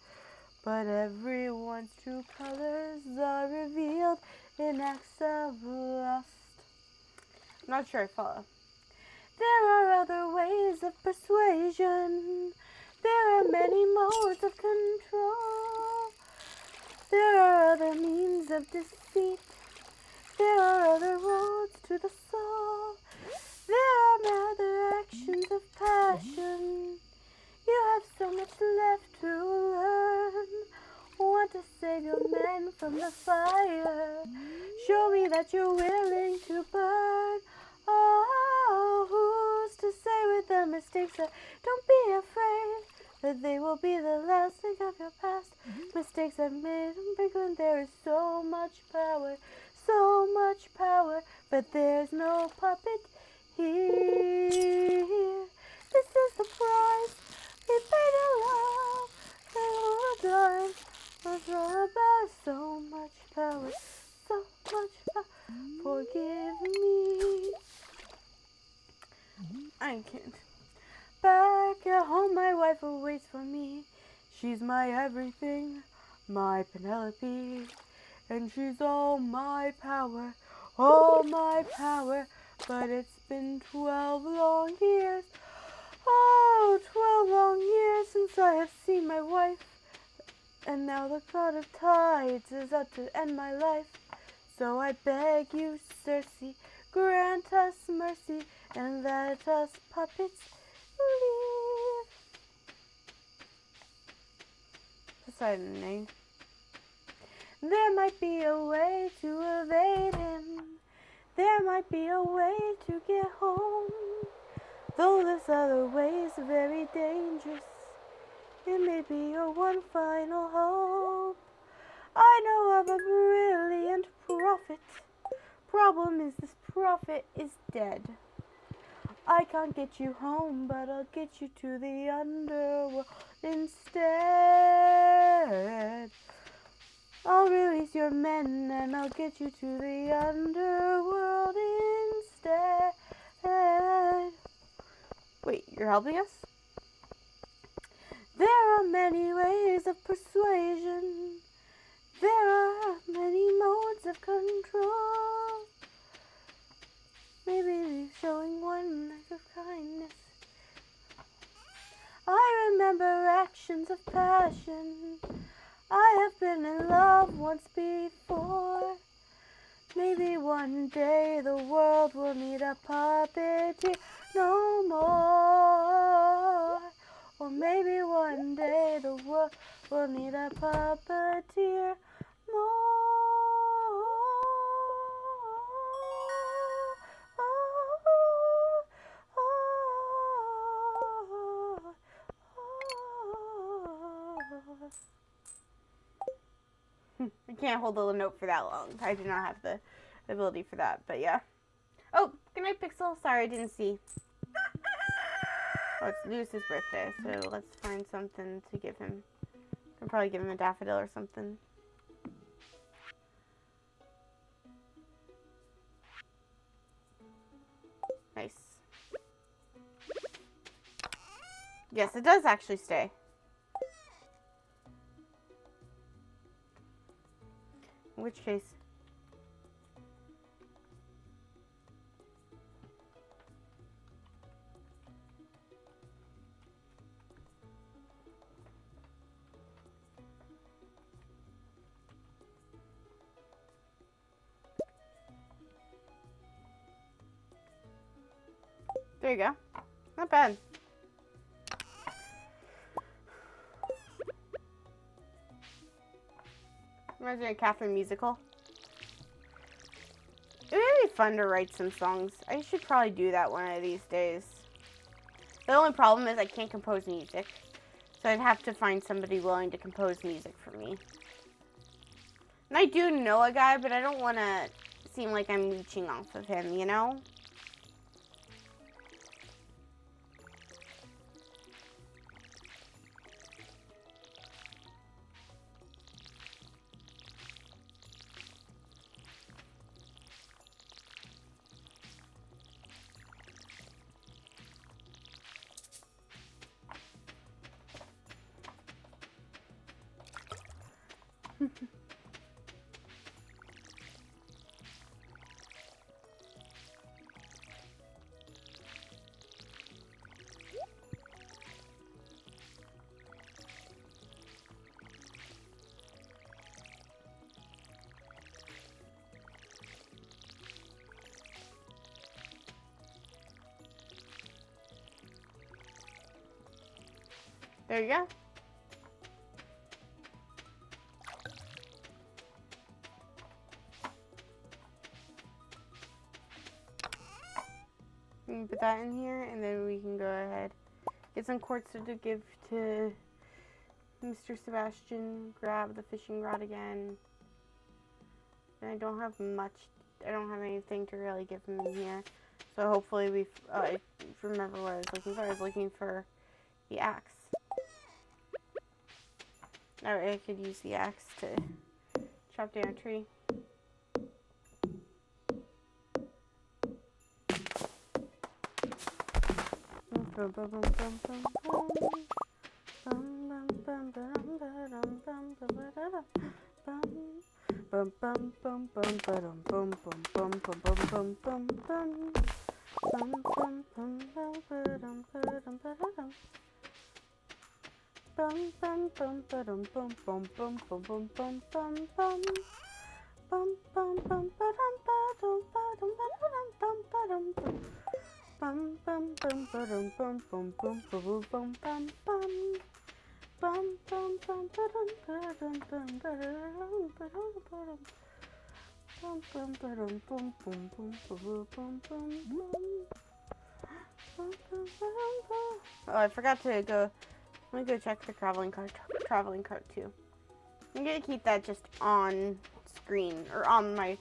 but everyone's true colors are revealed in acts of lust. I'm not sure I follow. There are other ways of persuasion. There are many modes of control. There are other means of deceit. There are other roads to the soul. There are other actions of passion. You have so much left to learn. Want to save your men from the fire. Show me that you're willing to burn. Oh, who's to say with the mistakes that don't be afraid that they will be the last thing of your past. Mistakes I've made in Brooklyn, there is so much power, but there's no puppet here. This is the price we pay to love, and all the time was all about so much power, so much power. Forgive me. I can't. Back at home, my wife awaits for me. She's my everything, my Penelope, and she's all my power, but it's been 12 long years, 12 long years since I have seen my wife, and now the god of tides is out to end my life. So I beg you, Circe, grant us mercy, and let us puppets live. Poseidon name. There might be a way to evade him. There might be a way to get home. Though this other way is very dangerous, it may be your one final hope. I know of a brilliant pool profit. Problem is this prophet is dead. I can't get you home, but I'll get you to the underworld instead. I'll release your men and I'll get you to the underworld instead. Wait, you're helping us? There are many ways of persuasion. There are many modes of control. Maybe showing one act of kindness. I remember actions of passion. I have been in love once before. Maybe one day the world will need a puppeteer no more. Or maybe one day the world will need a puppeteer more. I can't hold the note for that long. I do not have the ability for that, but yeah. Oh, good night, Pixel. Sorry, I didn't see. Oh, it's Lewis's birthday, so let's find something to give him. I'll probably give him a daffodil or something. Nice. Yes, it does actually stay. In which case... There you go. Not bad. Reminds me of Catherine musical. It would be fun to write some songs. I should probably do that one of these days. The only problem is I can't compose music. So I'd have to find somebody willing to compose music for me. And I do know a guy, but I don't want to seem like I'm leeching off of him, you know? There you go. We can put that in here, and then we can go ahead. Get some quartz to give to Mr. Sebastian. Grab the fishing rod again. And I don't have much. I don't have anything to really give him in here. So hopefully we remember what I was looking for. I was looking for the axe. Alright, I could use the axe to chop down a tree. Oh, I forgot to go. Let me go check the traveling cart too. I'm gonna keep that just on screen or on my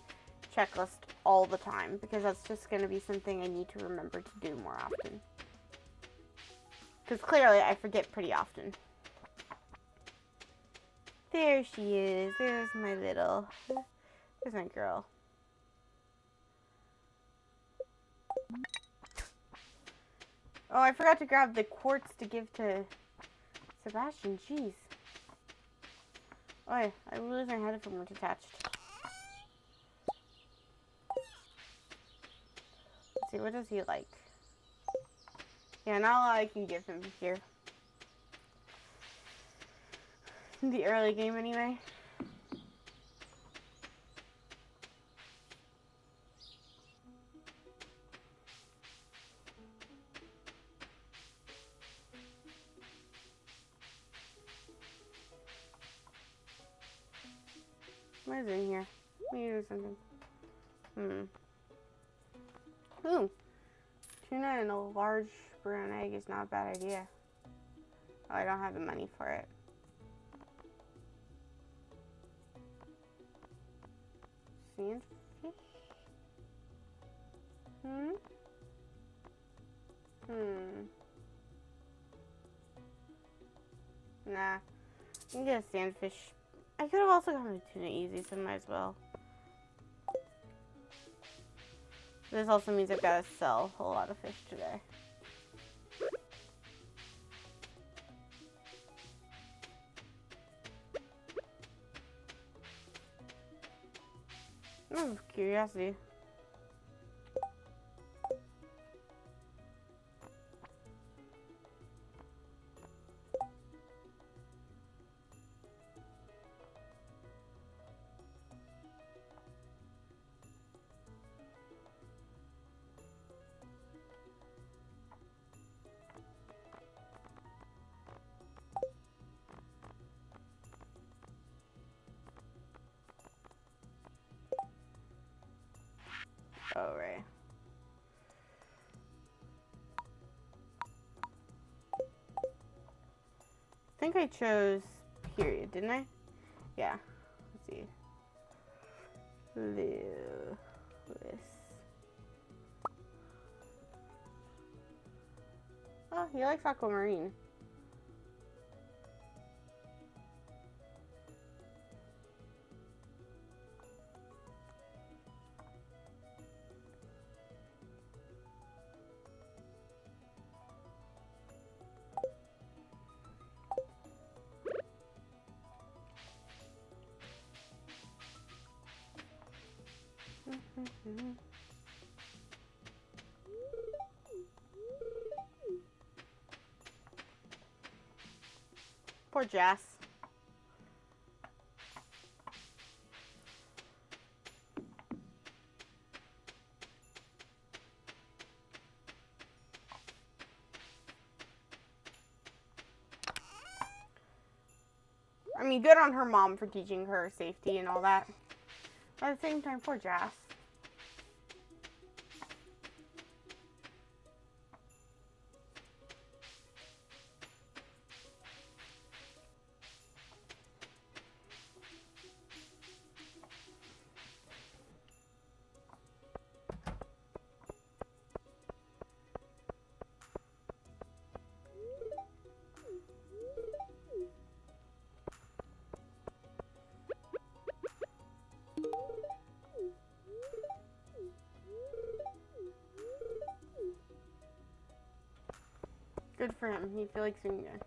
checklist all the time because that's just going to be something I need to remember to do more often. Because clearly I forget pretty often. There she is. There's my little... There's my girl. Oh, I forgot to grab the quartz to give to Sebastian. Jeez. Oh, yeah. I realized my headphone was attached. Let's see, what does he like? Yeah, not a lot I can give him here. In the early game, anyway. What is in here? Let me do something. Ooh. Tuna and a large brown egg is not a bad idea. Oh, I don't have the money for it. Sandfish? Nah. I can get a sandfish. I could have also gotten a tuna easy, so might as well. This also means I've got to sell a lot of fish today. Out of curiosity. Oh, right. I think I chose period, didn't I? Yeah. Let's see. Lewis. Oh, he likes aquamarine. Poor Jess. I mean, good on her mom for teaching her safety and all that. But at the same time, poor Jess. Good for him. He feels like doing good.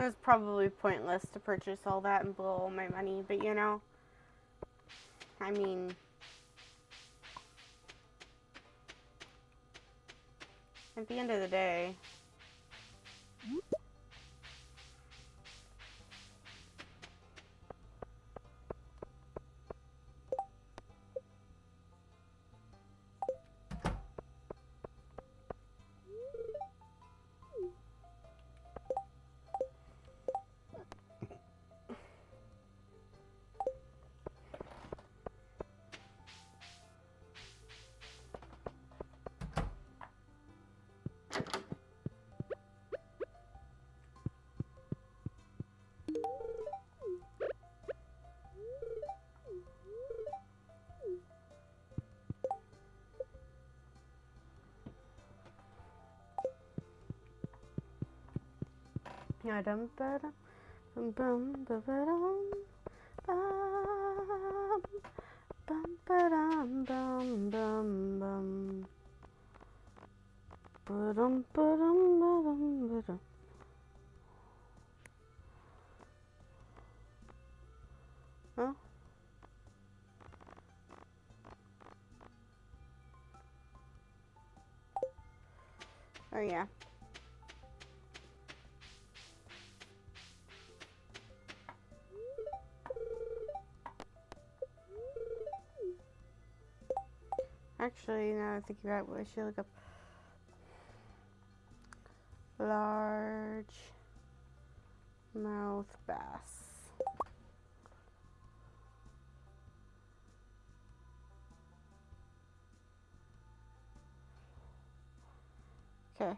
It was probably pointless to purchase all that and blow all my money, but you know, I mean, at the end of the day, Dum ba dum bum bum ba ba dum bum bum ba dum bum bum bum ba dum ba dum ba dum ba dum. Huh? Oh yeah. Actually, now I think about what I should look up. Large mouth bass. Okay.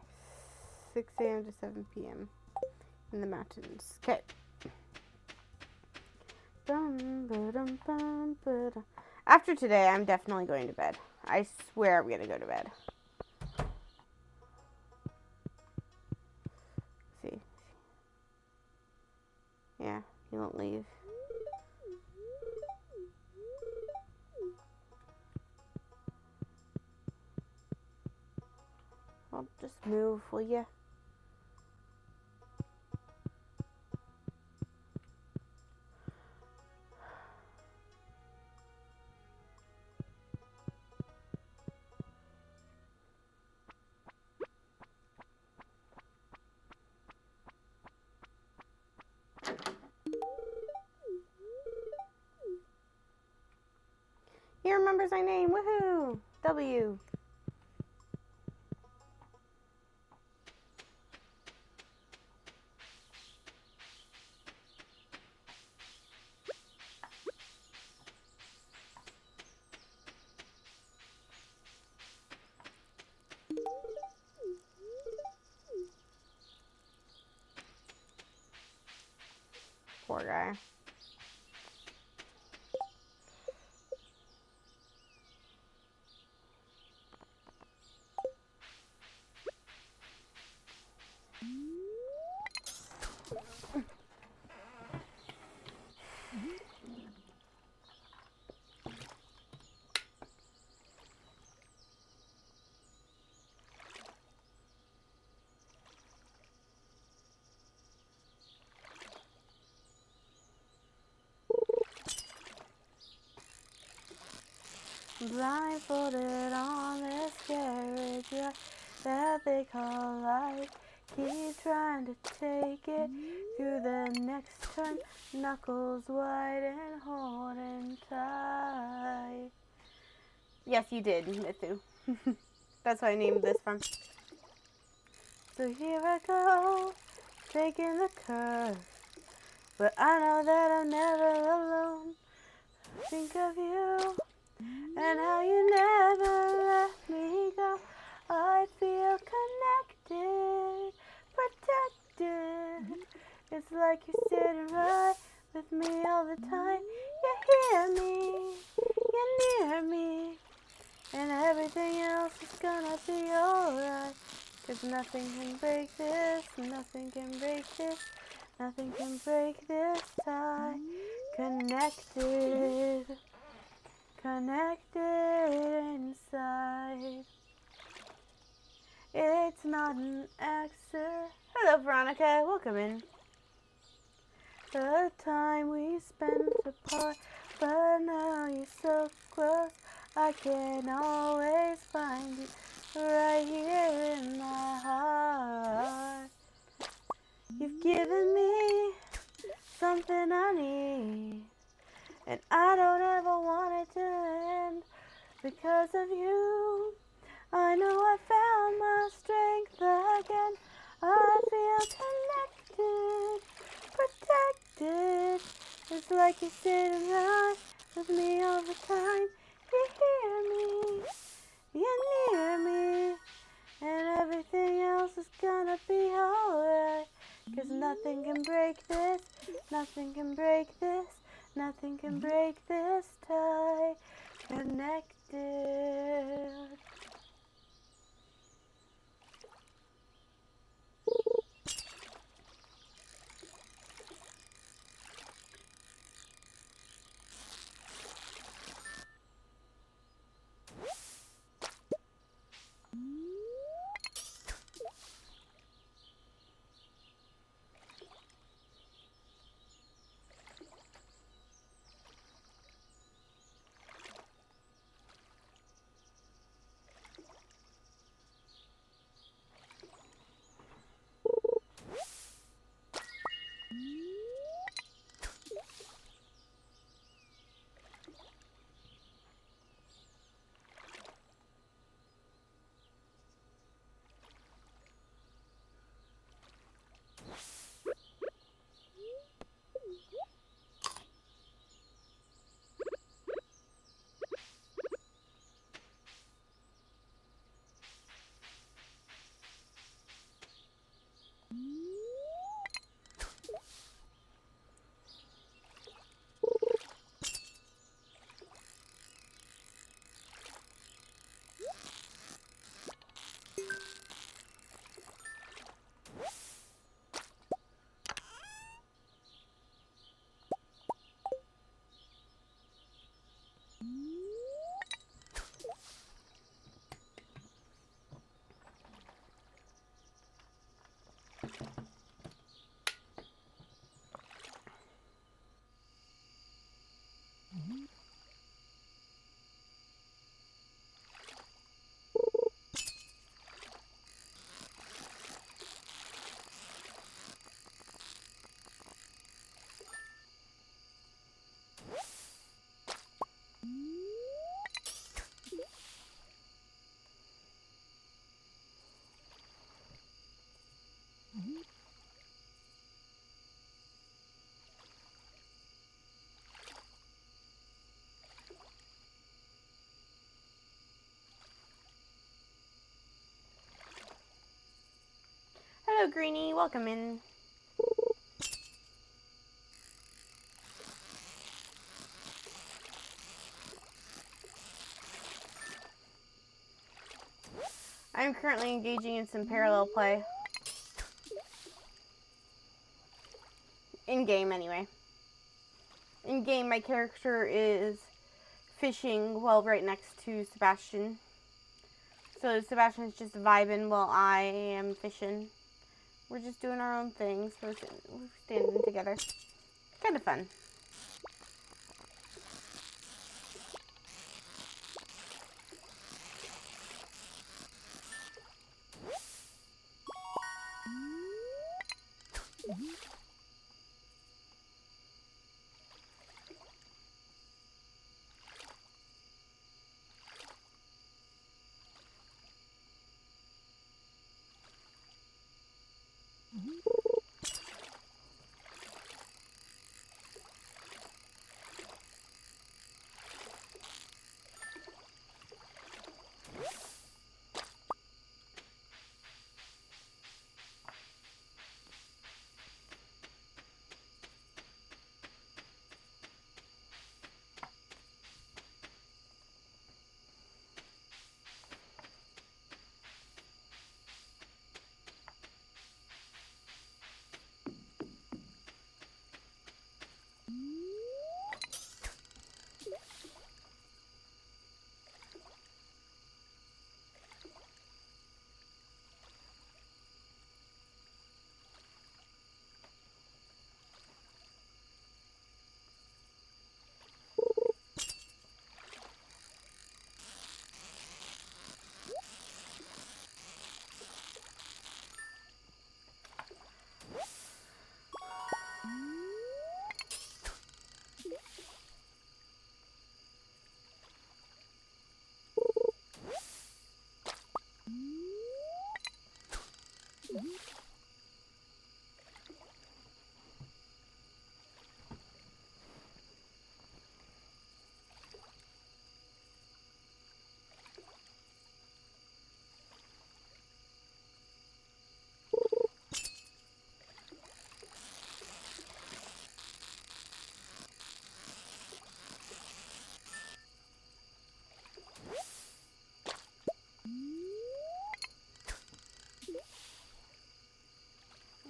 6 a.m. to 7 p.m. in the mountains. Okay. After today, I'm definitely going to bed. I swear I'm going to go to bed. See. Yeah, he won't leave. Well, just move, will ya? He remembers my name. Woohoo! W. Poor guy. Blindfolded on this carriage ride that they call life. Keep trying to take it through the next turn, knuckles wide and holding tight. Yes, you did, Mithu. That's what I named this from. So here I go, taking the curve, but I know that I'm never alone. Think of you and how you never let me go. I feel connected, protected. It's like you're sitting right with me all the time. You hear me, you're near me, and everything else is gonna be alright. 'Cause nothing can break this, nothing can break this, nothing can break this tie. Connected, connected inside. It's not an accident. Hello, Veronica. Welcome in. The time we spent apart, but now you're so close. I can always find you right here in my heart. You've given me something I need, and I don't ever want it to end. Because of you, I know I found my strength again. I feel connected, protected. It's like you're sitting right with me all the time. You hear me, you're near me, and everything else is gonna be alright. 'Cause nothing can break this, nothing can break this, nothing can break this tie. Connected. Hello, Greenie. Welcome in. I'm currently engaging in some parallel play. In-game, anyway. In-game, my character is fishing well right next to Sebastian. So Sebastian's just vibing while I am fishing. We're just doing our own things. We're standing together. Kind of fun.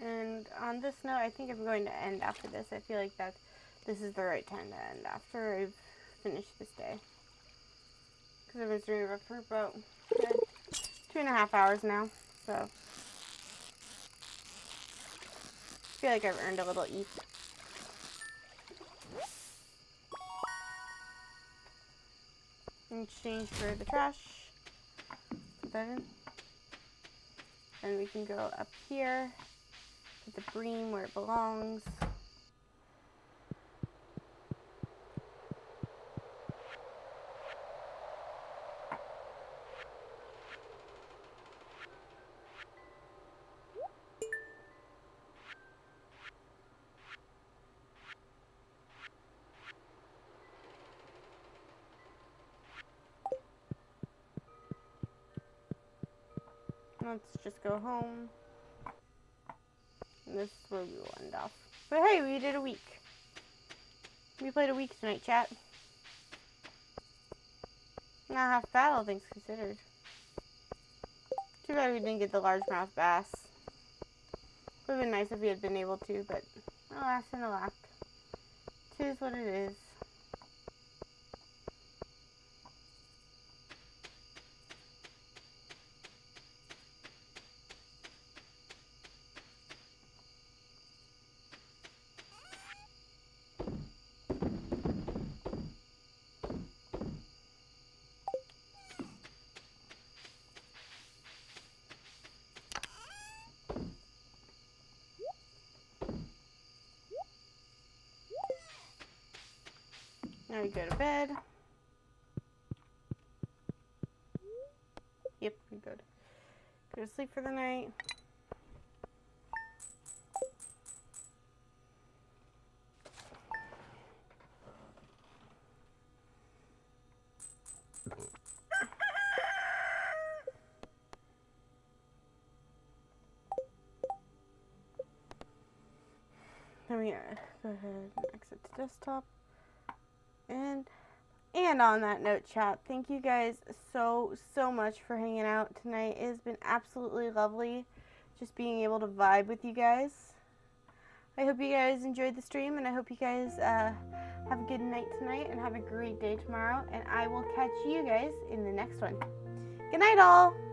And on this note, I think I'm going to end after this. I feel like that this is the right time to end after I've finished this day. Because I've been streaming for about 2.5 hours now. So I feel like I've earned a little eat. In exchange for the trash. Put that in. Then we can go up here. Put the bream where it belongs. Let's just go home. And this is where we will end off. But hey, we did a week. We played a week tonight, chat. Not half bad, all things considered. Too bad we didn't get the largemouth bass. Would have been nice if we had been able to, but alas and alack. 'Tis what it is. Now we go to bed. Yep, we go to sleep for the night. Then we go ahead and exit to desktop. And on that note, chat, thank you guys so much for hanging out tonight. It has been absolutely lovely just being able to vibe with you guys. I hope you guys enjoyed the stream, and I hope you guys have a good night tonight and have a great day tomorrow. And I will catch you guys in the next one. Good night, all!